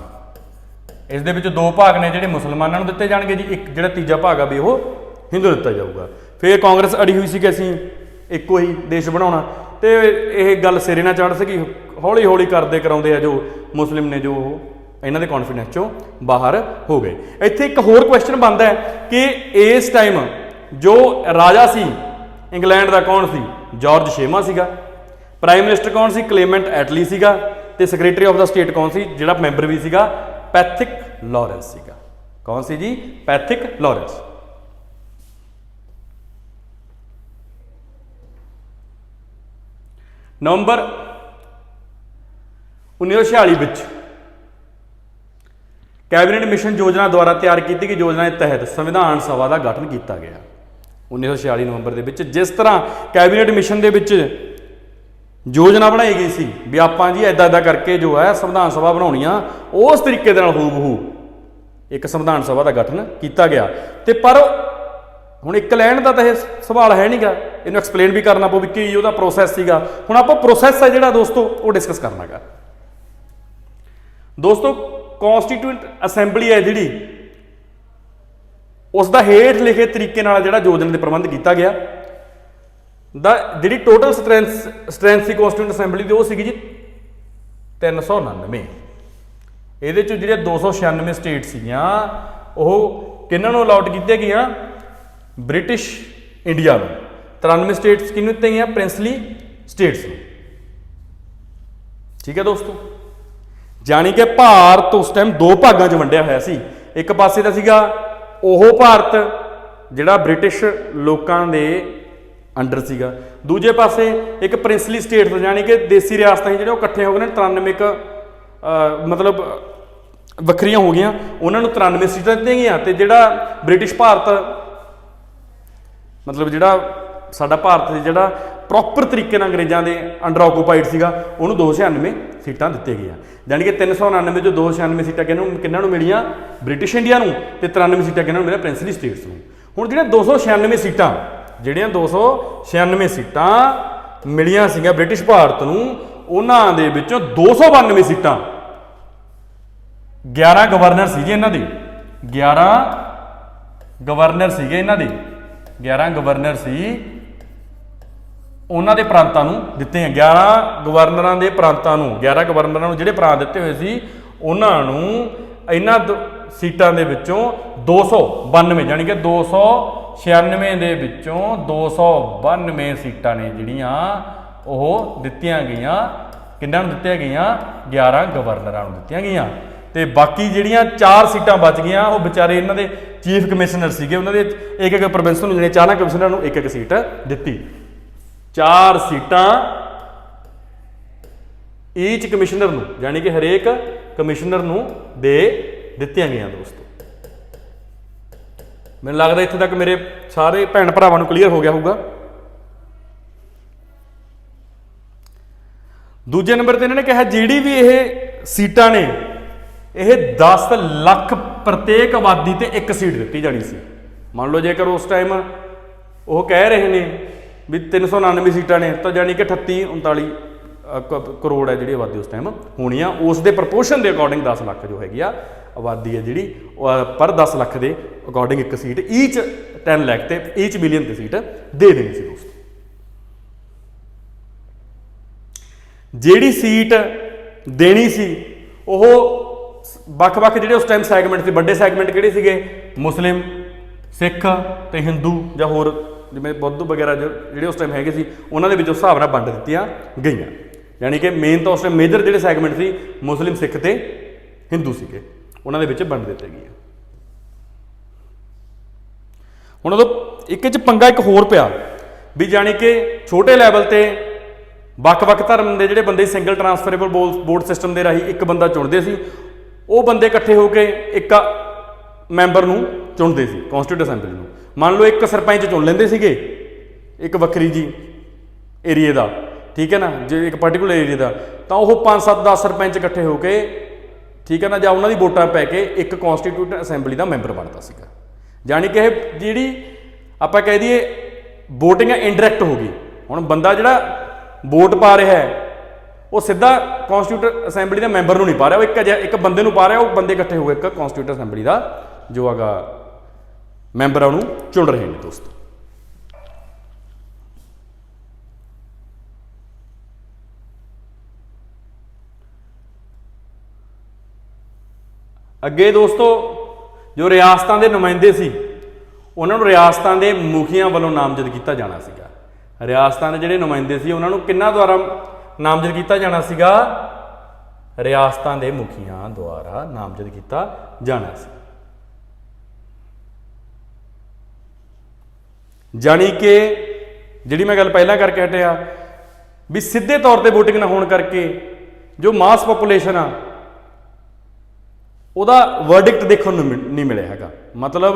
Speaker 1: ਇਸ ਦੇ ਵਿੱਚ 2 ਭਾਗ ਨੇ ਜਿਹੜੇ ਮੁਸਲਮਾਨਾਂ ਨੂੰ ਦਿੱਤੇ ਜਾਣਗੇ ਜੀ, ਇੱਕ ਜਿਹੜਾ ਤੀਜਾ ਭਾਗ ਆ ਵੀ ਉਹ ਹਿੰਦੂ ਦਿੱਤਾ ਜਾਊਗਾ। ਫਿਰ ਕਾਂਗਰਸ ਅੜੀ ਹੋਈ ਸੀ ਕਿ ਅਸੀਂ ਇੱਕੋ ਹੀ ਦੇਸ਼ ਬਣਾਉਣਾ, ਤੇ ਇਹ ਗੱਲ ਸਿਰੇ ਨਾਲ ਚੜ੍ਹ ਸਕੀ। ਹੌਲੀ ਹੌਲੀ ਕਰਦੇ ਕਰਾਉਂਦੇ ਆ ਜੋ ਮੁਸਲਿਮ ਨੇ, ਜੋ ਉਹ ਇਹਨਾਂ ਦੇ ਕੌਨਫੀਡੈਂਸ ਚੋਂ ਬਾਹਰ ਹੋ ਗਏ। ਇੱਥੇ ਇੱਕ ਹੋਰ ਕੁਐਸਚਨ ਬਣਦਾ ਹੈ ਕਿ ਇਸ ਟਾਈਮ ਜੋ ਰਾਜਾ ਸੀ ਇੰਗਲੈਂਡ ਦਾ ਕੌਣ ਸੀ? ਜਾਰਜ 6ਵਾਂ ਸੀਗਾ। ਪ੍ਰਾਈਮ ਮਿਨਿਸਟਰ ਕੌਣ ਸੀ? ਕਲੇਮੈਂਟ ਐਟਲੀ ਸੀਗਾ। ਤੇ ਸੈਕਟਰੀ ਆਫ ਦਾ ਸਟੇਟ ਕੌਣ ਸੀ, ਜਿਹੜਾ ਮੈਂਬਰ ਵੀ ਸੀਗਾ? ਪੈਥਿਕ ਲਾਰੈਂਸ ਸੀਗਾ। ਕੌਣ ਸੀ ਜੀ? Pethick Lawrence. ਨਵੰਬਰ 1946 ਵਿੱਚ ਕੈਬਨਿਟ ਮਿਸ਼ਨ ਯੋਜਨਾ ਦੁਆਰਾ ਤਿਆਰ ਕੀਤੀ ਗਈ ਯੋਜਨਾ ਦੇ ਤਹਿਤ ਸੰਵਿਧਾਨ ਸਭਾ ਦਾ ਗਠਨ ਕੀਤਾ ਗਿਆ 1946 ਨਵੰਬਰ ਦੇ ਵਿੱਚ। ਜਿਸ ਤਰ੍ਹਾਂ ਕੈਬਨਿਟ ਮਿਸ਼ਨ ਦੇ ਵਿੱਚ ਯੋਜਨਾ ਬਣਾਈ ਗਈ ਸੀ ਵੀ ਆਪਾਂ ਜੀ ਇੱਦਾਂ ਇੱਦਾਂ ਕਰਕੇ ਜੋ ਹੈ ਸੰਵਿਧਾਨ ਸਭਾ ਬਣਾਉਣੀ ਆ, ਉਸ ਤਰੀਕੇ ਦੇ ਨਾਲ ਹੂਬਹੂ ਇੱਕ ਸੰਵਿਧਾਨ ਸਭਾ ਦਾ ਗਠਨ ਕੀਤਾ ਗਿਆ। ਤੇ ਪਰ ਹੁਣ ਇੱਕ ਲੈਣ ਦਾ ਤਾਂ ਇਹ ਸਵਾਲ ਹੈ ਨਹੀਂਗਾ, ਇਹਨੂੰ ਐਕਸਪਲੇਨ ਵੀ ਕਰਨਾ ਪਊ ਵੀ ਕੀ ਉਹਦਾ ਪ੍ਰੋਸੈਸ ਸੀਗਾ। ਹੁਣ ਆਪਾਂ ਪ੍ਰੋਸੈਸ ਹੈ ਜਿਹੜਾ ਦੋਸਤੋ ਉਹ ਡਿਸਕਸ ਕਰਨਾ ਗਾ। ਦੋਸਤੋ, ਕੌਂਸਟੀਟਿਊਂਟ ਅਸੈਂਬਲੀ ਹੈ ਜਿਹੜੀ, ਉਸ ਦਾ ਹੇਠ ਲਿਖੇ ਤਰੀਕੇ ਨਾਲ ਜਿਹੜਾ ਯੋਜਨਾ ਦੇ ਪ੍ਰਬੰਧ ਕੀਤਾ ਗਿਆ। ਜਿਹੜੀ ਟੋਟਲ ਸਟਰੈਂਥ ਸੀ ਕੌਂਸਟੀਟਿਊਂਟ ਅਸੈਂਬਲੀ ਦੀ, ਉਹ ਸੀਗੀ ਜੀ 399। ਇਹਦੇ ਚੋਂ ਜਿਹੜੇ 296 ਸਟੇਟ ਸੀਗੀਆਂ ਉਹ ਕਿਹਨਾਂ ਨੂੰ ਅਲਾਟ ਕੀਤੀਆਂ ਗਈਆਂ? ਬ੍ਰਿਟਿਸ਼ ਇੰਡੀਆ ਨੂੰ। 93 ਸਟੇਟਸ ਕਿਹਨੂੰ ਦਿੱਤੀਆਂ ਗਈਆਂ? ਪ੍ਰਿੰਸਲੀ ਸਟੇਟਸ ਨੂੰ। ਠੀਕ ਹੈ ਦੋਸਤੋ, ਜਾਣੀ ਕਿ ਭਾਰਤ ਉਸ ਟਾਈਮ 2 ਭਾਗਾਂ 'ਚ ਵੰਡਿਆ ਹੋਇਆ ਸੀ। ਇੱਕ ਪਾਸੇ ਦਾ ਸੀਗਾ ਉਹ ਭਾਰਤ ਜਿਹੜਾ ਬ੍ਰਿਟਿਸ਼ ਲੋਕਾਂ ਦੇ ਅੰਡਰ ਸੀਗਾ, ਦੂਜੇ ਪਾਸੇ ਇੱਕ ਪ੍ਰਿੰਸਲੀ ਸਟੇਟ, ਜਾਣੀ ਕਿ ਦੇਸੀ ਰਿਆਸਤਾਂ ਜਿਹੜੇ ਉਹ ਇਕੱਠੇ ਹੋ ਗਏ ਨੇ। 93 ਮਤਲਬ ਵੱਖਰੀਆਂ ਹੋ ਗਈਆਂ, ਉਹਨਾਂ ਨੂੰ 93 ਸੀਟਾਂ ਦਿੱਤੀਆਂ ਗਈਆਂ। ਤੇ ਜਿਹੜਾ ਬ੍ਰਿਟਿਸ਼ ਭਾਰਤ, ਮਤਲਬ ਜਿਹੜਾ ਸਾਡਾ ਭਾਰਤ ਸੀ ਜਿਹੜਾ ਪ੍ਰੋਪਰ ਤਰੀਕੇ ਨਾਲ ਅੰਗਰੇਜ਼ਾਂ ਦੇ ਅੰਡਰ ਆਕੂਪਾਈਡ ਸੀਗਾ, ਉਹਨੂੰ 296 ਸੀਟਾਂ ਦਿੱਤੀਆਂ ਗਈਆਂ। ਜਾਣੀ ਕਿ 399 ਚੋਂ 296 ਸੀਟਾਂ ਕਿਹਨਾਂ ਨੂੰ ਮਿਲੀਆਂ? ਬ੍ਰਿਟਿਸ਼ ਇੰਡੀਆ ਨੂੰ। ਤੇ 93 ਸੀਟਾਂ ਕਿਹਨਾਂ ਨੂੰ ਮਿਲੀਆਂ? ਪ੍ਰਿੰਸਲੀ ਸਟੇਟਸ ਨੂੰ। ਹੁਣ ਜਿਹੜੀਆਂ 296 ਸੀਟਾਂ, ਜਿਹੜੀਆਂ 296 ਸੀਟਾਂ ਮਿਲੀਆਂ ਸੀਗੀਆਂ ਬ੍ਰਿਟਿਸ਼ ਭਾਰਤ ਨੂੰ, ਉਹਨਾਂ ਦੇ ਵਿੱਚੋਂ 292 ਸੀਟਾਂ 11 ਗਵਰਨਰ ਸੀ ਜੀ ਇਹਨਾਂ ਦੇ। 11 ਗਵਰਨਰ ਸੀਗੇ ਇਹਨਾਂ ਦੇ, 11 ਗਵਰਨਰ ਸੀ, ਉਹਨਾਂ ਦੇ ਪ੍ਰਾਂਤਾਂ ਨੂੰ ਦਿੱਤੇ ਆ। 11 ਗਵਰਨਰਾਂ ਦੇ ਪ੍ਰਾਂਤਾਂ ਨੂੰ, 11 ਗਵਰਨਰਾਂ ਨੂੰ ਜਿਹੜੇ ਪ੍ਰਾਂਤ ਦਿੱਤੇ ਹੋਏ ਸੀ, ਉਹਨਾਂ ਨੂੰ ਇਹਨਾਂ ਸੀਟਾਂ ਦੇ ਵਿੱਚੋਂ 292, ਜਾਣੀ ਕਿ 296 ਦੇ ਵਿੱਚੋਂ 292 ਸੀਟਾਂ ਨੇ ਜਿਹੜੀਆਂ ਉਹ ਦਿੱਤੀਆਂ ਗਈਆਂ। ਕਿੰਨਾਂ ਨੂੰ ਦਿੱਤੀਆਂ ਗਈਆਂ? 11 ਗਵਰਨਰਾਂ ਨੂੰ ਦਿੱਤੀਆਂ ਗਈਆਂ। ਤੇ ਬਾਕੀ ਜਿਹੜੀਆਂ 4 ਸੀਟਾਂ ਬਚ ਗਈਆਂ, ਉਹ ਵਿਚਾਰੇ ਇਹਨਾਂ ਦੇ ਚੀਫ ਕਮਿਸ਼ਨਰ ਸੀਗੇ, ਉਹਨਾਂ ਦੇ ਇੱਕ ਪ੍ਰੋਵਿੰਸ ਨੂੰ, ਜਿਹੜੇ 4 ਕਮਿਸ਼ਨਰਾਂ ਨੂੰ ਇੱਕ ਸੀਟ ਦਿੱਤੀ। 4 ਸੀਟਾਂ ਈਚ ਕਮਿਸ਼ਨਰ ਨੂੰ, ਜਾਣੀ ਕਿ ਹਰੇਕ ਕਮਿਸ਼ਨਰ ਨੂੰ ਦੇ ਦਿੱਤੀਆਂ ਗਈਆਂ। ਦੋਸਤੋ, ਮੈਨੂੰ ਲੱਗਦਾ ਇੱਥੇ ਤੱਕ ਮੇਰੇ ਸਾਰੇ ਭੈਣ ਭਰਾਵਾਂ ਨੂੰ ਕਲੀਅਰ ਹੋ ਗਿਆ ਹੋਊਗਾ। ਦੂਜੇ ਨੰਬਰ ਤੇ ਇਹਨਾਂ ਨੇ ਕਿਹਾ ਜਿਹੜੀ ਵੀ ਇਹ ਸੀਟਾਂ ਨੇ, ਇਹ 10 ਲੱਖ ਪ੍ਰਤੇਕ ਆਬਾਦੀ ਤੇ ਇੱਕ ਸੀਟ ਦਿੱਤੀ ਜਾਣੀ ਸੀ। ਮੰਨ ਲਓ ਜੇਕਰ ਉਸ ਟਾਈਮ ਉਹ ਕਹਿ ਰਹੇ ਨੇ ਵੀ 399 ਸੀਟਾਂ ਨੇ, ਤਾਂ ਜਾਣੀ ਕਿ 38-39 ਕਰੋੜ ਹੈ ਜਿਹੜੀ ਆਬਾਦੀ ਉਸ ਟਾਈਮ ਹੋਣੀ ਆ। ਉਸ ਦੇ ਪ੍ਰਪੋਰਸ਼ਨ ਦੇ ਅਕੋਰਡਿੰਗ 10 ਲੱਖ ਜੋ ਹੈਗੀ ਆ ਆਬਾਦੀ ਹੈ ਜਿਹੜੀ, ਪਰ 10 ਲੱਖ ਦੇ ਅਕੋਰਡਿੰਗ ਇੱਕ ਸੀਟ ਈਚ 10 ਲੱਖ ਤੇ ਈਚ ਮਿਲੀਅਨ ਤੇ ਸੀਟ ਦੇ ਦੇਣੀ ਸੀ ਦੋਸਤੋ। ਜਿਹੜੀ ਸੀਟ ਦੇਣੀ ਸੀ ਉਹ ਵੱਖ-ਵੱਖ ਜਿਹੜੇ ਉਸ ਟਾਈਮ ਸੈਗਮੈਂਟ ਸੀ, ਵੱਡੇ ਸੈਗਮੈਂਟ ਕਿਹੜੇ ਸੀਗੇ? ਮੁਸਲਿਮ, ਸਿੱਖ ਤੇ ਹਿੰਦੂ ਜਾਂ ਹੋਰ ਜਿਵੇਂ ਬੁੱਧ ਵਗੈਰਾ ਜਿਹੜੇ ਉਸ ਟਾਈਮ ਹੈਗੇ ਸੀ, ਉਹਨਾਂ ਦੇ ਵਿੱਚ ਉਸ ਹਿਸਾਬ ਨਾਲ ਵੰਡ ਦਿੱਤੀਆਂ ਗਈਆਂ। ਯਾਨੀ ਕਿ ਮੇਨ ਤਾਂ ਉਸ ਟਾਈਮ ਮੇਜਰ ਜਿਹੜੇ ਸੈਗਮੈਂਟ ਸੀ ਮੁਸਲਿਮ, ਸਿੱਖ ਤੇ ਹਿੰਦੂ ਸੀਗੇ, ਉਹਨਾਂ ਦੇ ਵਿੱਚ ਵੰਡ ਦਿੱਤੇ ਗਏ। ਹੁਣ ਉਦੋਂ ਇੱਕ 'ਚ ਪੰਗਾ ਇੱਕ ਹੋਰ ਪਿਆ ਵੀ ਜਾਣੀ ਕਿ ਛੋਟੇ ਲੈਵਲ ਤੇ ਵੱਖ-ਵੱਖ ਧਰਮ ਦੇ ਜਿਹੜੇ ਬੰਦੇ ਸਿੰਗਲ ਟਰਾਂਸਫਰੇਬਲ ਵੋਟ ਸਿਸਟਮ ਦੇ ਰਾਹੀਂ ਇੱਕ ਬੰਦਾ ਚੁਣਦੇ ਸੀ, ਉਹ ਬੰਦੇ ਇਕੱਠੇ ਹੋ ਕੇ ਇੱਕ ਮੈਂਬਰ ਨੂੰ ਚੁਣਦੇ ਸੀ ਕੌਂਸਟੀਟਿਊਟ ਅਸੈਂਬਲੀ ਨੂੰ। ਮੰਨ ਲਓ ਇੱਕ ਸਰਪੰਚ ਚੁਣ ਲੈਂਦੇ ਸੀਗੇ ਇੱਕ ਵੱਖਰੀ ਜੀ ਏਰੀਏ ਦਾ, ਠੀਕ ਹੈ ਨਾ, ਜੇ ਇੱਕ ਪਾਰਟੀਕੂਲਰ ਏਰੀਏ ਦਾ, ਤਾਂ ਉਹ 5 7 10 ਸਰਪੰਚ ਇਕੱਠੇ ਹੋ ਕੇ, ਠੀਕ ਹੈ ਨਾ, ਜਾਂ ਉਹਨਾਂ ਦੀ ਵੋਟਾਂ ਪੈ ਕੇ ਇੱਕ ਕੌਂਸਟੀਟਿਊਟ ਅਸੈਂਬਲੀ ਦਾ ਮੈਂਬਰ ਬਣਦਾ ਸੀਗਾ। ਜਾਣੀ ਕਿ ਇਹ ਜਿਹੜੀ ਆਪਾਂ ਕਹਿ ਦਈਏ ਵੋਟਿੰਗ ਇਨਡਾਇਰੈਕਟ ਹੋ ਗਈ। ਹੁਣ ਬੰਦਾ ਜਿਹੜਾ ਵੋਟ ਪਾ ਰਿਹਾ ਹੈ ਉਹ ਸਿੱਧਾ ਕੌਂਸਟੀਟਿਊਟ ਅਸੈਂਬਲੀ ਦੇ ਮੈਂਬਰ ਨੂੰ ਨਹੀਂ ਪਾ ਰਿਹਾ, ਉਹ ਇੱਕ ਬੰਦੇ ਨੂੰ ਪਾ ਰਿਹਾ। ਉਹ ਬੰਦੇ ਇਕੱਠੇ ਹੋ ਕੇ ਇੱਕ ਕੌਂਸਟੀਟਿਊਟ ਅਸੈਂਬਲੀ ਦਾ ਜੋ ਹੈਗਾ ਮੈਂਬਰ ਉਹਨੂੰ ਚੁਣ ਰਹੇ ਨੇ ਦੋਸਤੋ। ਅੱਗੇ ਦੋਸਤੋ ਜੋ ਰਿਆਸਤਾਂ ਦੇ ਨੁਮਾਇੰਦੇ ਸੀ ਉਹਨਾਂ ਨੂੰ ਰਿਆਸਤਾਂ ਦੇ ਮੁਖੀਆਂ ਵੱਲੋਂ ਨਾਮਜ਼ਦ ਕੀਤਾ ਜਾਣਾ ਸੀਗਾ। ਰਿਆਸਤਾਂ ਦੇ ਜਿਹੜੇ ਨੁਮਾਇੰਦੇ ਸੀ ਉਹਨਾਂ ਨੂੰ ਕਿਹਨਾਂ ਦੁਆਰਾ ਨਾਮਜ਼ਦ ਕੀਤਾ ਜਾਣਾ ਸੀਗਾ? ਰਿਆਸਤਾਂ ਦੇ ਮੁਖੀਆਂ ਦੁਆਰਾ ਨਾਮਜ਼ਦ ਕੀਤਾ ਜਾਣਾ ਸੀ। ਜਾਣੀ ਕਿ ਜਿਹੜੀ ਮੈਂ ਗੱਲ ਪਹਿਲਾਂ ਕਰਕੇ ਹਟਿਆ ਵੀ ਸਿੱਧੇ ਤੌਰ ਤੇ ਵੋਟਿੰਗ ਨਾ ਹੋਣ ਕਰਕੇ ਜੋ ਮਾਸ ਪੋਪੂਲੇਸ਼ਨ ਆ ਉਹਦਾ ਵਰਡਿਕਟ ਦੇਖਣ ਨੂੰ ਨਹੀਂ ਮਿਲਿਆ ਹੈਗਾ। ਮਤਲਬ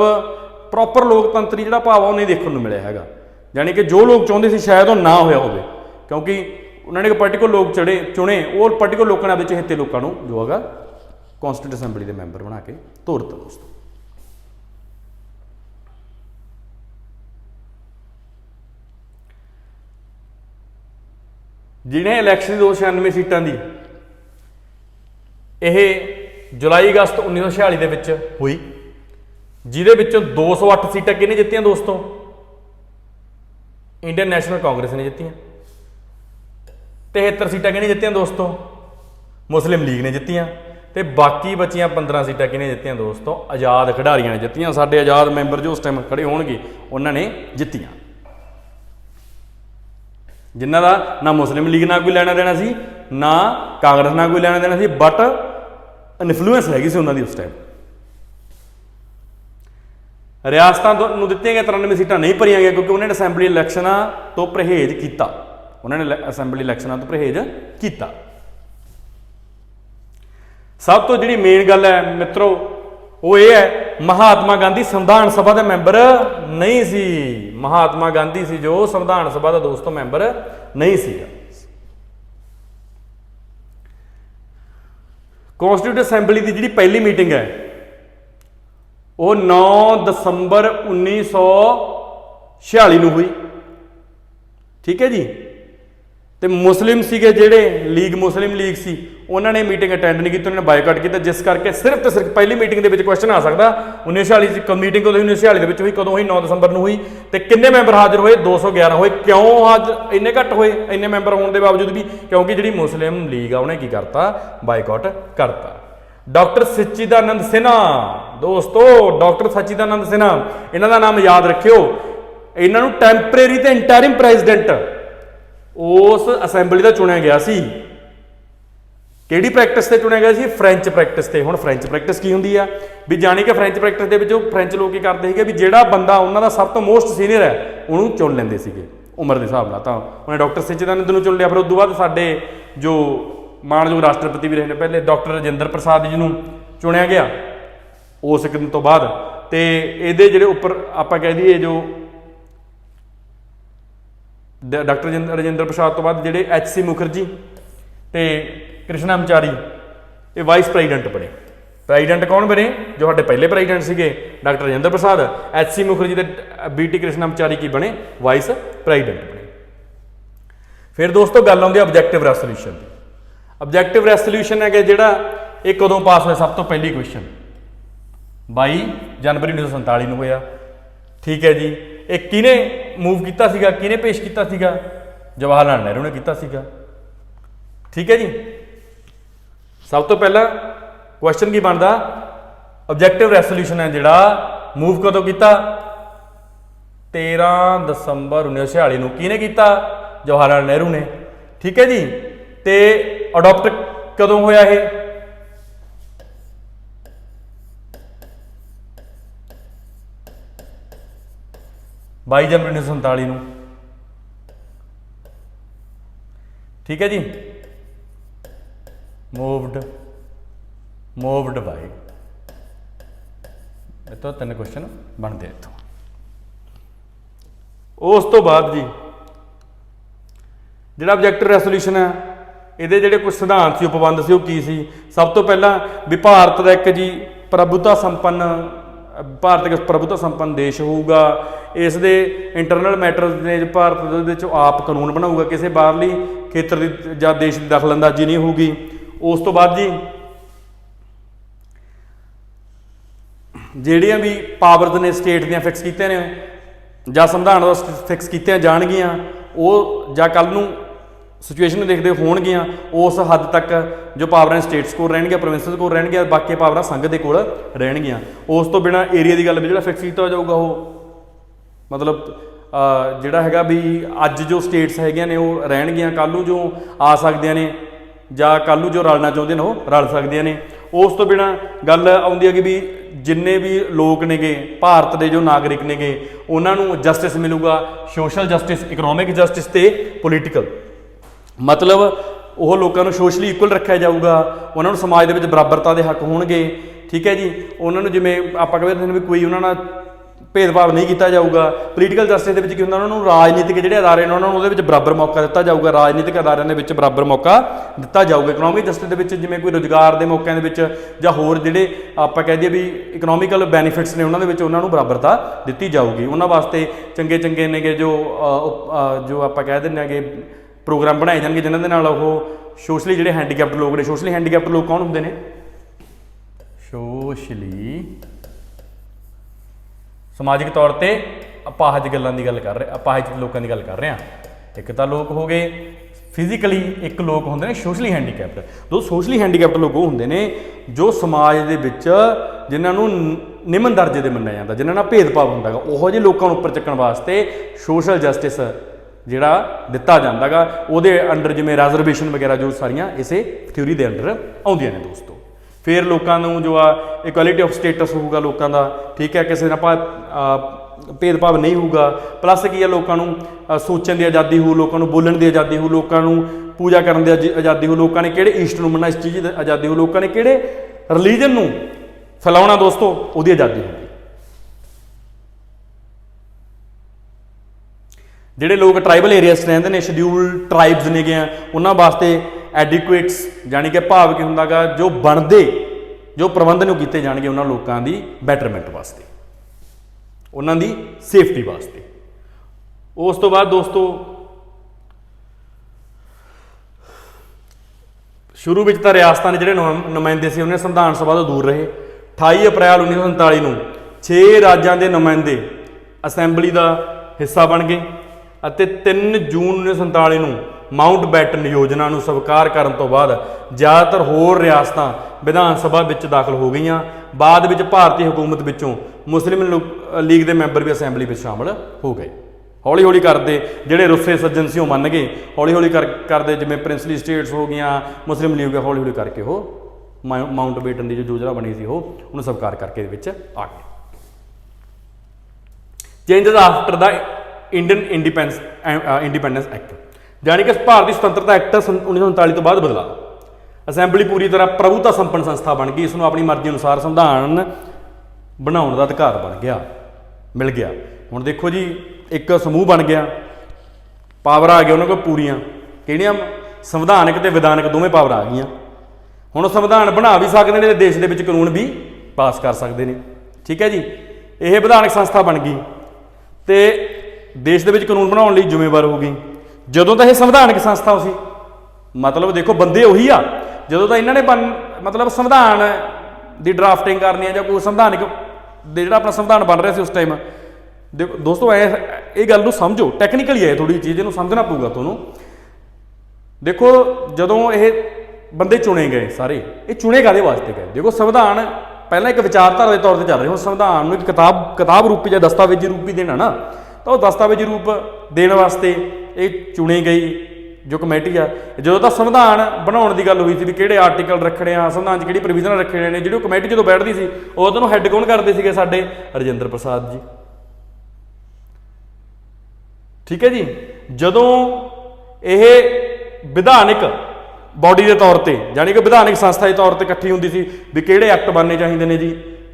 Speaker 1: ਪ੍ਰੋਪਰ ਲੋਕਤੰਤਰੀ ਜਿਹੜਾ ਭਾਵ ਆ ਉਹ ਨਹੀਂ ਦੇਖਣ ਨੂੰ ਮਿਲਿਆ ਹੈਗਾ। ਯਾਨੀ ਕਿ ਜੋ ਲੋਕ ਚਾਹੁੰਦੇ ਸੀ ਸ਼ਾਇਦ ਉਹ ਨਾ ਹੋਇਆ ਹੋਵੇ, ਕਿਉਂਕਿ ਉਹਨਾਂ ਨੇ ਇੱਕ ਪਾਰਟੀਕੂਲਰ ਲੋਕ ਚੁਣੇ, ਉਹ ਪਾਰਟੀਕੂਲਰ ਲੋਕਾਂ ਨੇ ਆਪਦੇ ਚਹੇਤੇ ਲੋਕਾਂ ਨੂੰ ਜੋ ਹੈਗਾ ਕੌਂਸਟੀਟਿਊਟ ਅਸੈਂਬਲੀ ਦੇ ਮੈਂਬਰ ਬਣਾ ਕੇ ਤੋਰ ਦਿੱਤਾ ਦੋਸਤੋ। ਜਿਹਨੇ ਇਲੈਕਸ਼ਨ 296 ਸੀਟਾਂ ਦੀ ਇਹ ਜੁਲਾਈ ਅਗਸਤ 1946 ਦੇ ਵਿੱਚ ਹੋਈ, ਜਿਹਦੇ ਵਿੱਚੋਂ 208 ਸੀਟਾਂ ਕਿਹਨੇ ਜਿੱਤੀਆਂ ਦੋਸਤੋ? ਇੰਡੀਅਨ ਨੈਸ਼ਨਲ ਕਾਂਗਰਸ ਨੇ ਜਿੱਤੀਆਂ। 73 ਸੀਟਾਂ ਕਿਹਨੇ ਜਿੱਤੀਆਂ ਦੋਸਤੋ? ਮੁਸਲਿਮ ਲੀਗ ਨੇ ਜਿੱਤੀਆਂ। ਤੇ ਬਾਕੀ ਬਚੀਆਂ 15 ਸੀਟਾਂ ਕਿਹਨੇ ਜਿੱਤੀਆਂ ਦੋਸਤੋ? ਆਜ਼ਾਦ ਖਿਡਾਰੀਆਂ ਨੇ ਜਿੱਤੀਆਂ। ਸਾਡੇ ਆਜ਼ਾਦ ਮੈਂਬਰ ਜੋ ਉਸ ਟਾਈਮ ਖੜੇ ਹੋਣਗੇ ਉਹਨਾਂ ਨੇ ਜਿੱਤੀਆਂ, ਜਿਨ੍ਹਾਂ ਦਾ ਨਾ ਮੁਸਲਿਮ ਲੀਗ ਨਾਲ ਕੋਈ ਲੈਣਾ ਦੇਣਾ ਸੀ ਨਾ ਕਾਂਗਰਸ ਨਾਲ ਕੋਈ ਲੈਣਾ ਦੇਣਾ ਸੀ, ਬਟ ਇਨਫਲੂਐਂਸ ਹੈਗੀ ਸੀ ਉਹਨਾਂ ਦੀ ਉਸ ਟਾਈਮ। ਰਿਆਸਤਾਂ ਨੂੰ ਦਿੱਤੀਆਂ ਗਈਆਂ 93 ਸੀਟਾਂ ਨਹੀਂ ਭਰੀਆਂ ਗਈਆਂ ਕਿਉਂਕਿ ਉਹਨਾਂ ਨੇ ਅਸੈਂਬਲੀ ਇਲੈਕਸ਼ਨਾਂ ਤੋਂ ਪਰਹੇਜ਼ ਕੀਤਾ। ਉਹਨਾਂ ਨੇ ਅਸੈਂਬਲੀ ਇਲੈਕਸ਼ਨਾਂ ਤੋਂ ਪਰਹੇਜ਼ ਕੀਤਾ। ਸਭ ਤੋਂ ਜਿਹੜੀ ਮੇਨ ਗੱਲ ਹੈ ਮਿੱਤਰੋ ਉਹ ਇਹ ਹੈ, ਮਹਾਤਮਾ ਗਾਂਧੀ ਸੰਵਿਧਾਨ ਸਭਾ ਦਾ ਮੈਂਬਰ ਨਹੀਂ ਸੀ। ਮਹਾਤਮਾ ਗਾਂਧੀ ਸੀ ਜੋ ਸੰਵਿਧਾਨ ਸਭਾ ਦਾ ਦੋਸਤੋ ਮੈਂਬਰ ਨਹੀਂ ਸੀਗਾ। ਕੌਂਸਟੀਟਿਊਟ ਅਸੈਂਬਲੀ ਦੀ ਜਿਹੜੀ ਪਹਿਲੀ ਮੀਟਿੰਗ ਹੈ ਉਹ 9 ਦਸੰਬਰ 1946 ਨੂੰ ਹੋਈ, ਠੀਕ ਹੈ ਜੀ। ਤੇ ਮੁਸਲਿਮ ਸੀਗੇ ਜਿਹੜੇ ਮੁਸਲਿਮ ਲੀਗ ਸੀ ਉਹਨਾਂ ਨੇ ਮੀਟਿੰਗ ਅਟੈਂਡ ਨਹੀਂ ਕੀਤੀ, ਉਹਨਾਂ ਨੇ ਬਾਈਕਾਟ ਕੀਤਾ, ਜਿਸ ਕਰਕੇ ਸਿਰਫ ਤੇ ਸਿਰਫ ਪਹਿਲੀ ਮੀਟਿੰਗ ਦੇ ਵਿੱਚ ਕੁਐਸਚਨ ਆ ਸਕਦਾ 1946 ਚ ਮੀਟਿੰਗ ਕਦੋਂ 1946 ਦੇ ਵਿੱਚ ਹੋਈ, ਕਦੋਂ ਹੋਈ? 9 ਦਸੰਬਰ ਨੂੰ ਹੋਈ। ਤੇ ਕਿੰਨੇ ਮੈਂਬਰ ਹਾਜ਼ਰ ਹੋਏ? 211 ਹੋਏ। ਕਿਉਂ ਅੱਜ ਇੰਨੇ ਘੱਟ ਹੋਏ ਇੰਨੇ ਮੈਂਬਰ ਹੋਣ ਦੇ ਬਾਵਜੂਦ ਵੀ? ਕਿਉਂਕਿ ਜਿਹੜੀ ਮੁਸਲਿਮ ਲੀਗ ਆ ਉਹਨੇ ਕੀ ਕਰਤਾ? ਬਾਈਕਾਟ ਕਰਤਾ। ਡਾਕਟਰ ਸਚਿਦਾਨੰਦ ਸਿਨਹਾ ਦੋਸਤੋ, ਡਾਕਟਰ ਸਚਿਦਾਨੰਦ ਸਿਨਹਾ, ਇਹਨਾਂ ਦਾ ਨਾਮ ਯਾਦ ਰੱਖਿਓ। ਇਹਨਾਂ ਨੂੰ ਟੈਂਪਰੇਰੀ ਤੇ ਇੰਟਰਿਮ ਪ੍ਰੈਜ਼ੀਡੈਂਟ ਉਸ ਅਸੈਂਬਲੀ ਦਾ ਚੁਣਿਆ ਗਿਆ ਸੀ। ਕਿਹੜੀ ਪ੍ਰੈਕਟਿਸ ਤੇ ਚੁਣਿਆ ਗਿਆ ਸੀ? ਫ੍ਰੈਂਚ ਪ੍ਰੈਕਟਿਸ ਤੇ। ਹੁਣ ਫ੍ਰੈਂਚ ਪ੍ਰੈਕਟਿਸ ਕੀ ਹੁੰਦੀ ਆ? ਵੀ ਜਾਣੀ ਕਿ ਫ੍ਰੈਂਚ ਪ੍ਰੈਕਟਿਸ ਦੇ ਵਿੱਚ ਉਹ ਫ੍ਰੈਂਚ ਲੋਕ ਕੀ ਕਰਦੇ ਸੀਗੇ ਵੀ ਜਿਹੜਾ ਬੰਦਾ ਉਹਨਾਂ ਦਾ ਸਭ ਤੋਂ ਮੋਸਟ ਸੀਨੀਅਰ ਹੈ ਉਹਨੂੰ ਚੁਣ ਲੈਂਦੇ ਸੀਗੇ ਉਮਰ ਦੇ ਹਿਸਾਬ ਨਾਲ। ਤਾਂ ਉਹਨੇ ਡਾਕਟਰ ਸਚਿਦਾਨੰਦ ਨੂੰ ਚੁਣ ਲਿਆ। ਫਿਰ ਉਸ ਤੋਂ ਬਾਅਦ ਸਾਡੇ ਜੋ ਮਾਣਯੋਗ ਰਾਸ਼ਟਰਪਤੀ ਵੀ ਰਹੇ ਨੇ ਪਹਿਲੇ ਡਾਕਟਰ ਰਾਜਿੰਦਰ ਪ੍ਰਸਾਦ ਜੀ ਨੂੰ ਚੁਣਿਆ ਗਿਆ ਉਸ ਇੱਕ ਦਿਨ ਤੋਂ ਬਾਅਦ। ਤੇ ਇਹਦੇ ਜਿਹੜੇ ਉੱਪਰ ਆਪਾਂ ਕਹਿ ਦਈਏ ਜੋ ਡਾਕਟਰ ਰਾਜਿੰਦਰ ਪ੍ਰਸਾਦ ਤੋਂ ਬਾਅਦ ਜਿਹੜੇ HC ਮੁਖਰਜੀ ਤੇ ਕ੍ਰਿਸ਼ਨਾਮਚਾਰੀ ਇਹ ਵਾਈਸ ਪ੍ਰੈਜ਼ੀਡੈਂਟ ਬਣੇ। ਪ੍ਰੈਜ਼ੀਡੈਂਟ ਕੌਣ ਬਣੇ? ਜੋ ਸਾਡੇ ਪਹਿਲੇ ਪ੍ਰੈਜ਼ੀਡੈਂਟ ਸੀਗੇ ਡਾਕਟਰ ਰਾਜਿੰਦਰ ਪ੍ਰਸਾਦ, HC ਮੁਖਰਜੀ ਤੇ BT ਕ੍ਰਿਸ਼ਨਾਮਚਾਰੀ ਕੀ ਬਣੇ? ਵਾਈਸ ਪ੍ਰੈਜ਼ੀਡੈਂਟ ਬਣੇ। ਫਿਰ ਦੋਸਤੋ ਗੱਲ ਆਉਂਦੀ ਹੈ ਆਬਜੈਕਟਿਵ ਰੈਸੋਲੂਸ਼ਨ ਦੀ। ਆਬਜੈਕਟਿਵ ਰੈਸੋਲੂਸ਼ਨ ਹੈ ਕਿ ਜਿਹੜਾ ਇਹ ਕਦੋਂ ਪਾਸ ਹੋਇਆ? ਸਭ ਤੋਂ ਪਹਿਲੀ ਕੁਐਸਚਨ 22 ਜਨਵਰੀ 1947 ਨੂੰ ਹੋਇਆ, ਠੀਕ ਹੈ ਜੀ। ਇਹ ਕਿਹਨੇ ਮੂਵ ਕੀਤਾ ਸੀਗਾ? ਕਿਹਨੇ ਪੇਸ਼ ਕੀਤਾ ਸੀਗਾ? ਜਵਾਹਰ ਲਾਲ ਨਹਿਰੂ ਨੇ ਕੀਤਾ ਸੀਗਾ, ਠੀਕ ਹੈ ਜੀ। ਸਭ ਤੋਂ ਪਹਿਲਾਂ क्वेश्चन की बनता ऑब्जेक्टिव रेसोल्यूशन है जिहड़ा मूव कदों किया 13 दसंबर 1946 ਨੂੰ किहने किया जवाहर लाल नेहरू ने। ठीक है जी। तो अडोप्ट कदों होया ये 22 जनवरी 1947 ਨੂੰ। ठीक है जी। मूवड बाय इतों 3 क्वेश्चन बनते इतों। उस तो बाद जी जिहड़ा ऑब्जेक्टिव रेसोल्यूशन है ਇਹਦੇ ਜਿਹੜੇ कुछ सिद्धांत सी उपबंध सी की सी। सब तो पहला भी भारत का एक जी प्रभुता संपन्न भारत एक प्रभुता संपन्न देश होगा। इस दे इंटरनल मैटर्स ने भारत दे आप कानून बनाऊगा, किसी बाहरली खेतर की या देश की दखलअंदाजी नहीं होगी। उस तो बाद जी ਜਿਹੜੀਆਂ भी पावर्स ने स्टेट ਦੀਆਂ फिक्स ਕੀਤੀਆਂ ਨੇ ਜਾਂ ਸੰਵਿਧਾਨ ਦਾ ਫਿਕਸ ਕੀਤੀਆਂ ਜਾਣਗੀਆਂ ਉਹ ਜਾਂ ਕੱਲ ਨੂੰ सिचुएशन देखते होणगियां उस हद तक जो पावर स्टेट्स को रहणगियां, प्रोविंसेस को रहणगियां, बाकी पावर संघ के कोल रहणगियां। उस तो बिना एरिया की गल भी जो फिक्स किया जाऊगा वो मतलब जिहड़ा हैगा भी अज जो स्टेट्स हैगियां ने वो रहणगियां, कल नूं जो आ सकदियां ने जां कल नूं जो रलना चाहुंदे ने वो रल सकदियां ने। उस तो बिना गल आउंदी है कि भी जिन्ने भी लोग नेगे भारत के जो नागरिक नेगे उन्हां नूं जस्टिस मिलूगा, सोशल जस्टिस, इकनोमिक जस्टिस ते पोलीटिकल। मतलब वो लोगों सोशली इक्वल रखा जाऊगा, उन्होंने समाज के बराबरता के हक होणगे। ठीक है जी। उन्होंने जिमें आप कहते भी कोई उन्होंने भेदभाव नहीं किया जाऊगा। पोलीटिकल जस्टिस के उन्होंने राजनीतिक जोड़े अदारे ने उन्होंने बराबर मौका दिता जाऊगा, राजनीतिक अदारों के बराबर मौका दिता जाऊगा। इकनोमिक जस्टिस के जिमें कोई रोजगार के मौकों के या होर जोड़े आप कह दिए भी इकनोमिकल बैनीफिट्स ने उन्होंने बराबरता दी जाऊगी। उन्होंने वास्ते चंगे चंगे ने जो आप कह दें कि प्रोग्राम बनाए जाएंगे जिन्होंने नाल वो सोशली जोड़े हैंडीकैप्ट लोग ने। सोशली हैंडीकैप्ट लोग कौन होंगे ने? सोशली समाजिक तौर पर अपाहज गलों की गल कर रहे, अपाहज लोगों की गल कर रहे हैं। एक तो लोग हो गए फिजिकली, एक लोग होंगे ने सोशली हैंडीकैप्ट। दो सोशली हैंडीकैप्ट लोग होंगे ने जो समाज के विच जिन्होंने निमन दर्जे के मन्निया जाता, जिन्होंने भेदभाव होंदा गा, उहो जिहे लोगों को उपर चुकण वास्ते सोशल जस्टिस जिहड़ा दिता जाता गा उहदे अंडर जिमें रिजर्वेशन वगैरह जो सारियां इसे थ्योरी के अंडर आउंदियां ने दोस्तों। फिर लोगों को जो आ इक्वैलिटी ऑफ स्टेटस होगा लोगों का। ठीक है। किसी का भेदभाव नहीं होगा। प्लस की है लोगों को सोचने की आज़ादी हो, लोगों को बोलने की आज़ादी हो, लोगों को पूजा करने की आज़ादी हो, लोगों ने किहड़े ईस्ट को मनना इस चीज़ की आज़ादी हो, लोगों ने किहड़े रिलीजन को फैलाउणा दोस्तों उसकी आज़ादी होगी। ਜਿਹੜੇ लोग ट्राइबल एरिया रहते हैं शेड्यूल ट्राइब्स ने गए उन्होंने वास्ते एडिकुएट्स यानी कि भाव की होंदा गा जो बनते जो प्रबंध ने किए जाएंगे उन्होंने लोगों की बैटरमेंट वास्ते, उन्होंने सेफ्टी वास्ते। उस तो बाद दोस्तों शुरू में तो रियासतां के जोड़े नुमाइंदे से उन्हें संविधान सभा तो दूर रहे। 28 अप्रैल 1947 ਨੂੰ 6 राज्यों के नुमाइंदे असैंबली का हिस्सा बन गए। 3 जून 1947 ਨੂੰ माउंट बैटन योजना ਨੂੰ स्वीकार करने तो बाद ज़्यादातर होर रियासतां विधान सभा विच दाखिल हो गई। बाद विच भारतीय हुकूमत विचों मुस्लिम लीग के मैंबर भी असैंबली में शामिल हो गए। हौली हौली करते जोड़े रुस्से सज्जन से मन गए, हौली हौली करते जिमें प्रिंसली स्टेट्स हो गई, मुस्लिम लीग हौली हौली करके वो माउंट बैटन की जो योजना बनी थी वो उन्हें स्वीकार करके आ गए। Changes after the Indian independence act यानी कि भारतीय स्वतंत्रता एक्ट 1939 तो बाद बदला। असैंबली पूरी तरह प्रभुता संपन्न संस्था बन गई। इसनों अपनी मर्जी अनुसार संविधान बनाने का अधिकार बन गया, मिल गया। हुण देखो जी एक समूह बन गया, पावर आ गया उन्होंने को पूरियां किहड़ियां संविधानिक ते विधानक दोवें पावर आ गई। हुण संविधान बना भी सकते हैं, देश के कानून भी पास कर सकते हैं। ठीक है जी। यह विधानक संस्था बन गई तो देश के कानून बनाने लई जिम्मेवार हो गई। जदों तो यह संविधानिक संस्था सी, मतलब देखो बंदे उही आ जदों तो इन्होंने मतलब संविधान की ड्राफ्टिंग करनी है, कोई संविधानिक जो अपना संविधान बन रहा है उस टाइम। देखो दोस्तों ये गल समझो, टैक्नीकली है थोड़ी चीज़, इन्हूं समझना पऊगा तुहानूं। देखो जदों ये ਬੰਦੇ ਚੁਣੇ ਗਏ ਸਾਰੇ, ਇਹ ਚੁਣੇ ਕਾਹਦੇ ਵਾਸਤੇ ਗਏ? ਦੇਖੋ ਸੰਵਿਧਾਨ ਪਹਿਲਾਂ ਇੱਕ ਵਿਚਾਰਧਾਰਾ ਦੇ ਤੌਰ ਤੇ ਚੱਲ ਰਿਹਾ, ਹੁਣ ਸੰਵਿਧਾਨ ਨੂੰ ਇੱਕ ਕਿਤਾਬ ਰੂਪੀ ਜਾਂ ਦਸਤਾਵੇਜ਼ੀ ਰੂਪ ਵੀ ਦੇਣਾ ਨਾ, ਤਾਂ ਉਹ ਦਸਤਾਵੇਜ਼ੀ ਰੂਪ ਦੇਣ ਵਾਸਤੇ ਇਹ ਚੁਣੀ ਗਈ ਜੋ ਕਮੇਟੀ ਆ। ਜਦੋਂ ਤਾਂ ਸੰਵਿਧਾਨ ਬਣਾਉਣ ਦੀ ਗੱਲ ਹੋਈ ਸੀ ਵੀ ਕਿਹੜੇ ਆਰਟੀਕਲ ਰੱਖਣੇ ਆ, ਸੰਵਿਧਾਨ 'ਚ ਕਿਹੜੀ ਪ੍ਰੋਵੀਜ਼ਨ ਰੱਖਣੇ ਨੇ, ਜਿਹੜੀ ਉਹ ਕਮੇਟੀ ਜਦੋਂ ਬੈਠਦੀ ਸੀ ਉਦੋਂ ਨੂੰ ਹੈੱਡ ਕੌਣ ਕਰਦੇ ਸੀਗੇ? ਸਾਡੇ ਰਜਿੰਦਰ ਪ੍ਰਸਾਦ ਜੀ। ਠੀਕ ਹੈ ਜੀ। ਜਦੋਂ ਇਹ ਵਿਧਾਨਿਕ ਬੋਡੀ ਦੇ ਤੌਰ ਤੇ, ਜਾਣੀ ਕਿ ਵਿਧਾਨਿਕ ਸੰਸਥਾ ਦੇ ਤੌਰ ਤੇ ਇਕੱਠੀ ਹੁੰਦੀ ਸੀ ਵੀ ਕਿਹੜੇ ਐਕਟ ਬਣਨੇ ਚਾਹੀਦੇ ਨੇ ਜੀ,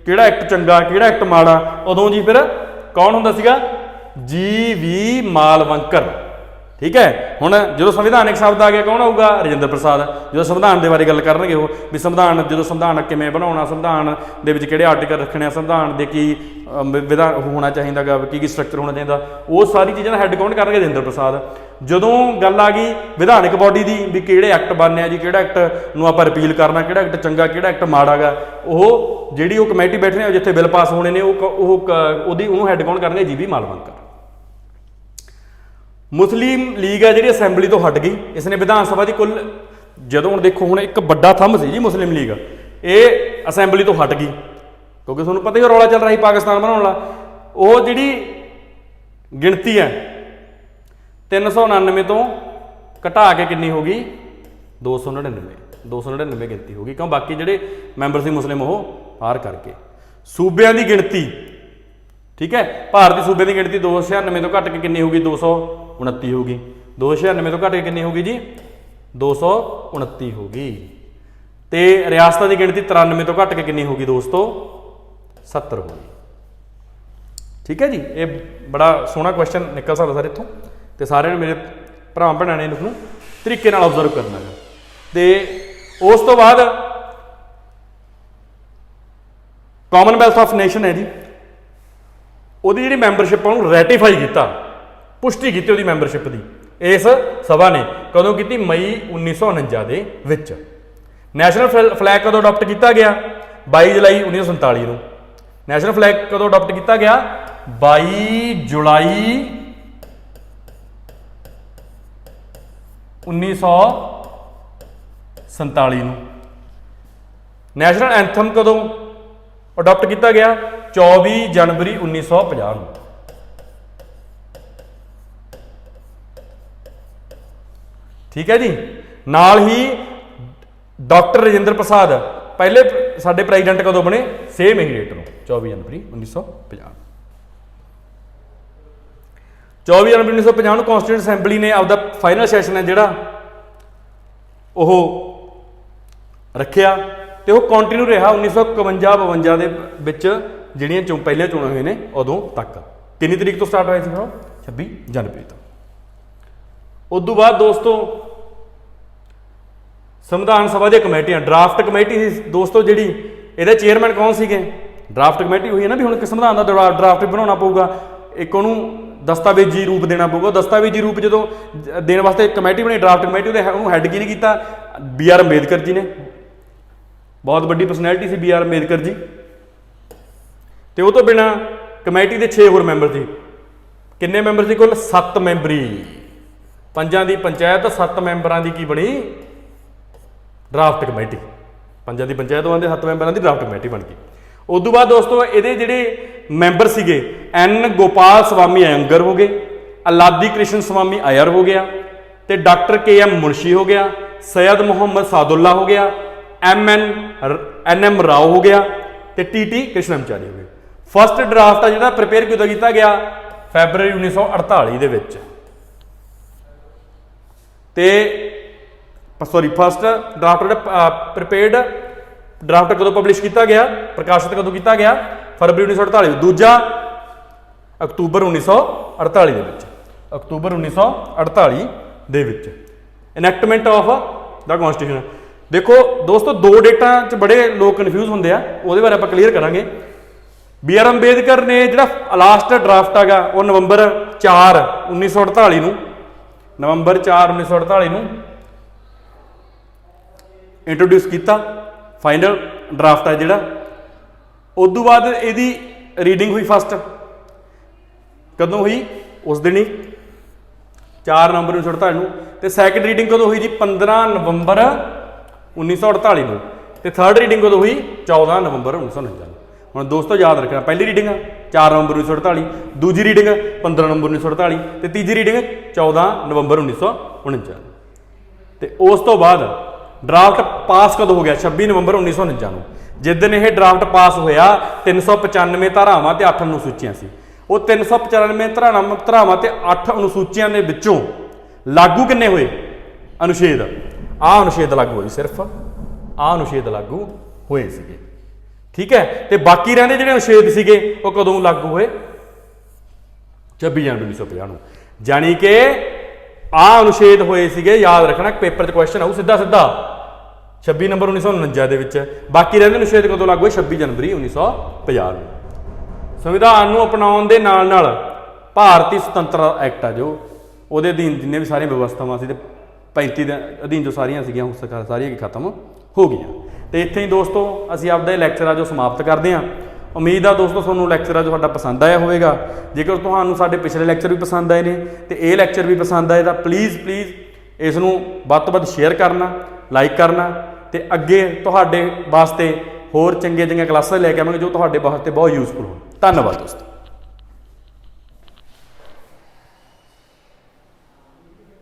Speaker 1: ਕਿਹੜਾ ਐਕਟ ਚੰਗਾ, ਕਿਹੜਾ ਐਕਟ ਮਾੜਾ, ਉਦੋਂ ਜੀ ਫਿਰ ਕੌਣ ਹੁੰਦਾ ਸੀਗਾ? ਜੀ ਮਾਲਵੰਕਰ। ਠੀਕ ਹੈ। ਹੁਣ ਜਦੋਂ ਸੰਵਿਧਾਨਿਕ ਸ਼ਬਦ ਆ ਗਿਆ ਕੌਣ ਆਊਗਾ? ਰਜਿੰਦਰ ਪ੍ਰਸਾਦ। ਜਦੋਂ ਸੰਵਿਧਾਨ ਦੇ ਬਾਰੇ ਗੱਲ ਕਰਨਗੇ ਉਹ ਵੀ ਸੰਵਿਧਾਨ, ਜਦੋਂ ਸੰਵਿਧਾਨ ਕਿਵੇਂ ਬਣਾਉਣਾ, ਸੰਵਿਧਾਨ ਦੇ ਵਿੱਚ ਕਿਹੜੇ ਆਰਟੀਕਲ ਰੱਖਣੇ ਆ, ਸੰਵਿਧਾਨ ਦੇ ਕੀ ਵਿਧਾਨ ਹੋਣਾ ਚਾਹੀਦਾ ਗਾ, ਕੀ ਸਟਰਕਚਰ ਹੋਣਾ ਚਾਹੀਦਾ, ਉਹ ਸਾਰੀ ਚੀਜ਼ਾਂ ਦਾ ਹੈੱਡ ਕੌਣ ਕਰਨਗੇ? ਰਜਿੰਦਰ ਪ੍ਰਸਾਦ। ਜਦੋਂ ਗੱਲ ਆ ਗਈ ਵਿਧਾਨਿਕ ਬੋਡੀ ਦੀ ਵੀ ਕਿਹੜੇ ਐਕਟ ਬਣਨੇ ਆ ਜੀ, ਕਿਹੜਾ ਐਕਟ ਨੂੰ ਆਪਾਂ ਰਿਪੀਲ ਕਰਨਾ, ਕਿਹੜਾ ਐਕਟ ਚੰਗਾ, ਕਿਹੜਾ ਐਕਟ ਮਾੜਾ ਗਾ, ਉਹ ਜਿਹੜੀ ਉਹ ਕਮੇਟੀ ਬੈਠਣੀ ਆ ਜਿੱਥੇ ਬਿੱਲ ਪਾਸ ਹੋਣੇ ਨੇ, ਉਹਨੂੰ ਹੈੱਡ ਕੌਣ ਕਰਨਗੇ? ਜੀ ਮਾਲਵੰਕਰ। ਮੁਸਲਿਮ ਲੀਗ ਹੈ ਜਿਹੜੀ ਅਸੈਂਬਲੀ ਤੋਂ ਹਟ ਗਈ, ਇਸ ਨੇ ਵਿਧਾਨ ਸਭਾ ਦੀ ਕੁੱਲ, ਜਦੋਂ ਹੁਣ ਦੇਖੋ ਹੁਣ ਇੱਕ ਵੱਡਾ ਥੰਮ ਸੀ ਜੀ ਮੁਸਲਿਮ ਲੀਗ, ਇਹ ਅਸੈਂਬਲੀ ਤੋਂ ਹਟ ਗਈ ਕਿਉਂਕਿ ਤੁਹਾਨੂੰ ਪਤਾ ਹੀ ਰੌਲਾ ਚੱਲ ਰਿਹਾ ਸੀ ਪਾਕਿਸਤਾਨ ਬਣਾਉਣ ਵਾਲਾ। ਉਹ ਜਿਹੜੀ ਗਿਣਤੀ ਹੈ 399 ਤੋਂ ਘਟਾ ਕੇ ਕਿੰਨੀ ਹੋ ਗਈ? 299 ਗਿਣਤੀ ਹੋ ਗਈ, ਕਿਉਂ ਬਾਕੀ ਜਿਹੜੇ ਮੈਂਬਰ ਸੀ ਮੁਸਲਿਮ ਉਹ ਪਾਰ ਕਰਕੇ। ਸੂਬਿਆਂ ਦੀ ਗਿਣਤੀ, ਠੀਕ ਹੈ, ਭਾਰਤੀ ਸੂਬੇ ਦੀ ਗਿਣਤੀ 296 ਤੋਂ ਘੱਟ ਕੇ ਕਿੰਨੀ ਹੋ ਗਈ? 229 ਹੋ ਗਈ। 296 ਤੋਂ ਘੱਟ ਕੇ ਕਿੰਨੀ ਹੋ ਗਈ ਜੀ? 229 ਹੋ ਗਈ। ਤੇ ਰਿਆਸਤਾਂ ਦੀ ਗਿਣਤੀ 93 ਤੋਂ ਘੱਟ ਕੇ ਕਿੰਨੀ ਹੋ ਗਈ ਦੋਸਤੋ? 70 ਹੋ ਗਈ। ਠੀਕ ਹੈ ਜੀ। ਇਹ ਬੜਾ ਸੋਹਣਾ ਕੁਐਸਚਨ ਨਿਕਲ ਸਕਦਾ ਸਰ ਇੱਥੋਂ, ਤੇ ਸਾਰਿਆਂ ਨੇ ਮੇਰੇ ਭਰਾ ਭੈਣਾਂ ਨੇ ਇਹਨੂੰ ਤਰੀਕੇ ਨਾਲ ਆਬਜ਼ਰਵ ਕਰਨਾ ਹੈ। ਤੇ ਉਸ ਤੋਂ ਬਾਅਦ ਕਾਮਨਵੈਲਥ ਆਫ ਨੇਸ਼ਨ ਹੈ ਜੀ, ਉਹਦੀ ਜਿਹੜੀ ਮੈਂਬਰਸ਼ਿਪ ਉਹਨੂੰ ਰੈਟੀਫਾਈ ਕੀਤਾ, ਪੁਸ਼ਟੀ ਕੀਤੀ ਉਹਦੀ ਮੈਂਬਰਸ਼ਿਪ ਦੀ ਇਸ ਸਭਾ ਨੇ। ਕਦੋਂ ਕੀਤੀ? ਮਈ 1949 ਦੇ ਵਿੱਚ। ਨੈਸ਼ਨਲ ਫਲੈਗ ਕਦੋਂ ਅਡਾਪਟ ਕੀਤਾ ਗਿਆ? 22 ਜੁਲਾਈ 1947 ਨੂੰ। ਨੈਸ਼ਨਲ ਫਲੈਗ ਕਦੋਂ ਅਡਾਪਟ ਕੀਤਾ ਗਿਆ? 22 ਜੁਲਾਈ 1947 ਨੂੰ। ਨੈਸ਼ਨਲ ਐਂਥਮ ਕਦੋਂ ਅਡਾਪਟ ਕੀਤਾ ਗਿਆ? 24 ਜਨਵਰੀ 1950 ਨੂੰ। ਠੀਕ ਹੈ ਜੀ। ਨਾਲ ਹੀ ਡਾਕਟਰ ਰਜਿੰਦਰ ਪ੍ਰਸਾਦ ਪਹਿਲੇ ਸਾਡੇ ਪ੍ਰੈਜ਼ੀਡੈਂਟ ਕਦੋਂ ਬਣੇ? ਸੇਮ ਇਹੀ ਡੇਟ ਨੂੰ, 24 ਜਨਵਰੀ 1950। 24 ਜਨਵਰੀ 1950 ਨੂੰ ਕੌਂਸਟੀਟਿਊਂਟ ਅਸੈਂਬਲੀ ਨੇ ਆਪਦਾ ਫਾਈਨਲ ਸੈਸ਼ਨ ਹੈ ਜਿਹੜਾ ਉਹ ਰੱਖਿਆ, ਤੇ ਉਹ ਕੰਟੀਨਿਊ ਰਿਹਾ 1951-52 ਦੇ ਵਿੱਚ, ਜਿਹੜੀਆਂ ਪਹਿਲੇ ਚੋਣਾਂ ਹੋਏ ਨੇ ਉਦੋਂ ਤੱਕ। ਕਿੰਨੀ ਤਰੀਕ ਤੋਂ ਸਟਾਰਟ ਹੋਇਆ ਸੀ? 26 ਜਨਵਰੀ ਤੋਂ। ਉਸ ਤੋਂ ਬਾਅਦ ਦੋਸਤੋ ਸੰਵਿਧਾਨ ਸਭਾ ਦੀਆਂ ਕਮੇਟੀਆਂ, ਡਰਾਫਟ ਕਮੇਟੀ ਸੀ ਦੋਸਤੋ ਜਿਹੜੀ, ਇਹਦੇ ਚੇਅਰਮੈਨ ਕੌਣ ਸੀਗੇ? ਡਰਾਫਟ ਕਮੇਟੀ ਹੋਈ ਹੈ ਨਾ ਵੀ ਹੁਣ ਸੰਵਿਧਾਨ ਦਾ ਡਰਾਫਟ ਬਣਾਉਣਾ ਪਊਗਾ, ਇੱਕ ਉਹਨੂੰ ਦਸਤਾਵੇਜ਼ੀ ਰੂਪ ਦੇਣਾ ਪਊਗਾ। ਦਸਤਾਵੇਜ਼ੀ ਰੂਪ ਜਦੋਂ ਦੇਣ ਵਾਸਤੇ ਕਮੇਟੀ ਬਣੀ, ਡਰਾਫਟ ਕਮੇਟੀ, ਉਹਨੂੰ ਹੈੱਡ ਕਿਹਨੇ ਕੀਤਾ? BR ਅੰਬੇਦਕਰ ਜੀ ਨੇ। ਬਹੁਤ ਵੱਡੀ ਪਰਸਨੈਲਿਟੀ ਸੀ BR ਅੰਬੇਦਕਰ ਜੀ। ਤੇ ਉਹ ਤੋਂ ਬਿਨਾਂ ਕਮੇਟੀ ਦੇ 6 ਹੋਰ ਮੈਂਬਰ ਸੀ। ਕਿੰਨੇ ਮੈਂਬਰ ਸੀ ਕੁੱਲ? 7 ਮੈਂਬਰੀ। 5 ਦੀ ਪੰਚਾਇਤ, 7 ਮੈਂਬਰਾਂ ਦੀ ਕੀ ਬਣੀ? Draft committee. 5 ਦੀ ਪੰਚਾਇਤ ਆਉਂਦੇ, 7 ਮੈਂਬਰਾਂ ਦੀ ਡਰਾਫਟ ਕਮੇਟੀ ਬਣ ਗਈ। ਉਸ ਤੋਂ ਬਾਅਦ ਦੋਸਤੋ ਇਹਦੇ ਜਿਹੜੇ ਮੈਂਬਰ ਸੀਗੇ, N ਗੋਪਾਲ ਸਵਾਮੀ ਅਯੰਗਰ ਹੋ ਗਏ, ਅਲਾਦੀ ਕ੍ਰਿਸ਼ਨ ਸਵਾਮੀ ਅਯਰ ਹੋ ਗਿਆ, ਤੇ ਡਾਕਟਰ KM ਮੁਨਸ਼ੀ ਹੋ ਗਿਆ, ਸੈयद ਮੁਹੰਮਦ ਸਾਦੁੱਲਾ ਹੋ ਗਿਆ, NM ਰਾਓ ਹੋ ਗਿਆ, ਤੇ TT ਕ੍ਰਿਸ਼ਨਾਚਾਰੀ ਹੋ ਗਏ। ਫਸਟ ਡਰਾਫਟ ਆ ਜਿਹੜਾ ਪ੍ਰਿਪੇਅਰ ਕਿਉਂ ਕੀਤਾ ਗਿਆ? ਫੈਬਰਵਰੀ 1948 ਦੇ ਵਿੱਚ। ਤੇ ਫਸਟ ਡਰਾਫਟ ਜਿਹੜਾ ਪ੍ਰੀਪੇਅਰਡ ਡਰਾਫਟ ਕਦੋਂ ਪਬਲਿਸ਼ ਕੀਤਾ ਗਿਆ, ਪ੍ਰਕਾਸ਼ਿਤ ਕਦੋਂ ਕੀਤਾ ਗਿਆ? ਫਰਵਰੀ 1948। ਦੂਜਾ ਅਕਤੂਬਰ 1948 ਦੇ ਵਿੱਚ। ਅਕਤੂਬਰ 1948 ਦੇ ਵਿੱਚ ਇਨੈਕਟਮੈਂਟ ਆਫ ਦਾ ਕਨਸਟੀਟਿਊਸ਼ਨ। ਦੇਖੋ ਦੋਸਤੋ ਦੋ ਡੇਟਾਂ 'ਚ ਬੜੇ ਲੋਕ ਕਨਫਿਊਜ਼ ਹੁੰਦੇ ਆ, ਉਹਦੇ ਬਾਰੇ ਆਪਾਂ ਕਲੀਅਰ ਕਰਾਂਗੇ। BR ਅੰਬੇਦਕਰ ਨੇ ਜਿਹੜਾ ਲਾਸਟ ਡਰਾਫਟ ਹੈਗਾ ਉਹ ਨਵੰਬਰ 4 1948 ਨੂੰ, ਨਵੰਬਰ 4 1948 ਨੂੰ ਇੰਟਰੋਡਿਊਸ ਕੀਤਾ। ਫਾਈਨਲ ਡਰਾਫਟ ਹੈ ਜਿਹੜਾ। ਉਸ ਤੋਂ ਬਾਅਦ ਇਹਦੀ ਰੀਡਿੰਗ ਹੋਈ ਫਸਟ ਕਦੋਂ ਹੋਈ? ਉਸ ਦਿਨ ਹੀ 4 ਨਵੰਬਰ 1948 ਨੂੰ। ਤੇ ਸੈਕੰਡ ਰੀਡਿੰਗ ਕਦੋਂ ਹੋਈ ਜੀ? 15 ਨਵੰਬਰ 1948 ਨੂੰ ਤੇ ਥਰਡ ਰੀਡਿੰਗ ਕਦੋਂ ਹੋਈ 14 ਨਵੰਬਰ 1949 ਨੂੰ। ਹੁਣ ਦੋਸਤੋ ਯਾਦ ਰੱਖਣਾ, ਪਹਿਲੀ ਰੀਡਿੰਗ 4 ਨਵੰਬਰ 1948, ਦੂਜੀ ਰੀਡਿੰਗ 15 ਨਵੰਬਰ 1948 ਤੇ ਤੀਜੀ ਰੀਡਿੰਗ 14 ਨਵੰਬਰ 1949। ਤੇ ਉਸ ਤੋਂ ਬਾਅਦ ਡਰਾਫਟ ਪਾਸ ਕਦੋਂ ਹੋ ਗਿਆ 26 ਨਵੰਬਰ 1949 ਨੂੰ। ਜਿਸ ਦਿਨ ਇਹ ਡਰਾਫਟ ਪਾਸ ਹੋਇਆ 395 ਧਾਰਾਵਾਂ ਤੇ 8 ਅਨੁਸੂਚੀਆਂ ਸੀ। ਉਹ 395 ਧਾਰਾਵਾਂ ਤੇ 8 ਅਨੁਸੂਚੀਆਂ ਦੇ ਵਿੱਚੋਂ ਲਾਗੂ ਕਿੰਨੇ ਹੋਏ ਅਨੁਛੇਦ? ਆਹ ਅਨੁਛੇਦ ਲਾਗੂ ਹੋਏ, ਸਿਰਫ ਆਹ ਅਨੁਛੇਦ ਲਾਗੂ ਹੋਏ ਸੀਗੇ। ਠੀਕ ਹੈ, ਤੇ ਬਾਕੀ ਰਹਿੰਦੇ ਜਿਹੜੇ ਅਨੁਛੇਦ ਸੀਗੇ ਉਹ ਕਦੋਂ ਲਾਗੂ ਹੋਏ? 26 ਜਨਵਰੀ 1950 ਨੂੰ। ਜਾਣੀ ਕਿ ਆਹ ਅਨੁਛੇਦ ਹੋਏ ਸੀਗੇ, ਯਾਦ ਰੱਖਣਾ ਪੇਪਰ 'ਚ ਕੁਐਸਚਨ ਆਊ ਸਿੱਧਾ 26 ਨਵੰਬਰ 1949 ਦੇ ਵਿੱਚ। ਬਾਕੀ ਰਹਿੰਦੇ ਅਨੁਛੇਦ ਕਦੋਂ ਲਾਗੂ ਹੋਏ? 26 ਜਨਵਰੀ 1950 ਨੂੰ। ਸੰਵਿਧਾਨ ਨੂੰ ਅਪਣਾਉਣ ਦੇ ਨਾਲ ਨਾਲ ਭਾਰਤੀ ਸੁਤੰਤਰਤਾ ਐਕਟ ਆ ਜੋ ਉਹਦੇ ਅਧੀਨ ਜਿੰਨੇ ਵੀ ਸਾਰੀਆਂ ਵਿਵਸਥਾਵਾਂ ਸੀ ਤੇ 35 ਦੇ ਅਧੀਨ ਜੋ ਸਾਰੀਆਂ ਸੀਗੀਆਂ ਉਹ ਸਾਰੀਆਂ ਖਤਮ ਹੋ ਗਈਆਂ। ਤੇ ਇੱਥੇ ਹੀ ਦੋਸਤੋ ਅਸੀਂ ਆਪਦਾ ਇਹ ਲੈਕਚਰ ਆ ਜੋ ਸਮਾਪਤ ਕਰਦੇ ਹਾਂ। ਉਮੀਦ ਆ ਦੋਸਤੋ ਤੁਹਾਨੂੰ ਲੈਕਚਰ ਆ ਜੋ ਸਾਡਾ ਪਸੰਦ ਆਇਆ ਹੋਵੇਗਾ। ਜੇਕਰ ਤੁਹਾਨੂੰ ਸਾਡੇ ਪਿਛਲੇ ਲੈਕਚਰ ਵੀ ਪਸੰਦ ਆਏ ਨੇ ਤੇ ਇਹ ਲੈਕਚਰ ਵੀ ਪਸੰਦ ਆਏ ਤਾਂ ਪਲੀਜ਼ ਇਸ ਨੂੰ ਵੱਧ ਤੋਂ ਵੱਧ ਸ਼ੇਅਰ ਕਰਨਾ, ਲਾਈਕ ਕਰਨਾ ਤੇ ਅੱਗੇ ਤੁਹਾਡੇ ਵਾਸਤੇ ਹੋਰ ਚੰਗੀਆਂ ਕਲਾਸਾਂ ਲੈ ਕੇ ਆਵਾਂਗੇ ਜੋ ਤੁਹਾਡੇ ਵਾਸਤੇ ਬਹੁਤ ਯੂਜ਼ਫੁਲ ਹੋਣ। ਧੰਨਵਾਦ ਦੋਸਤੋ।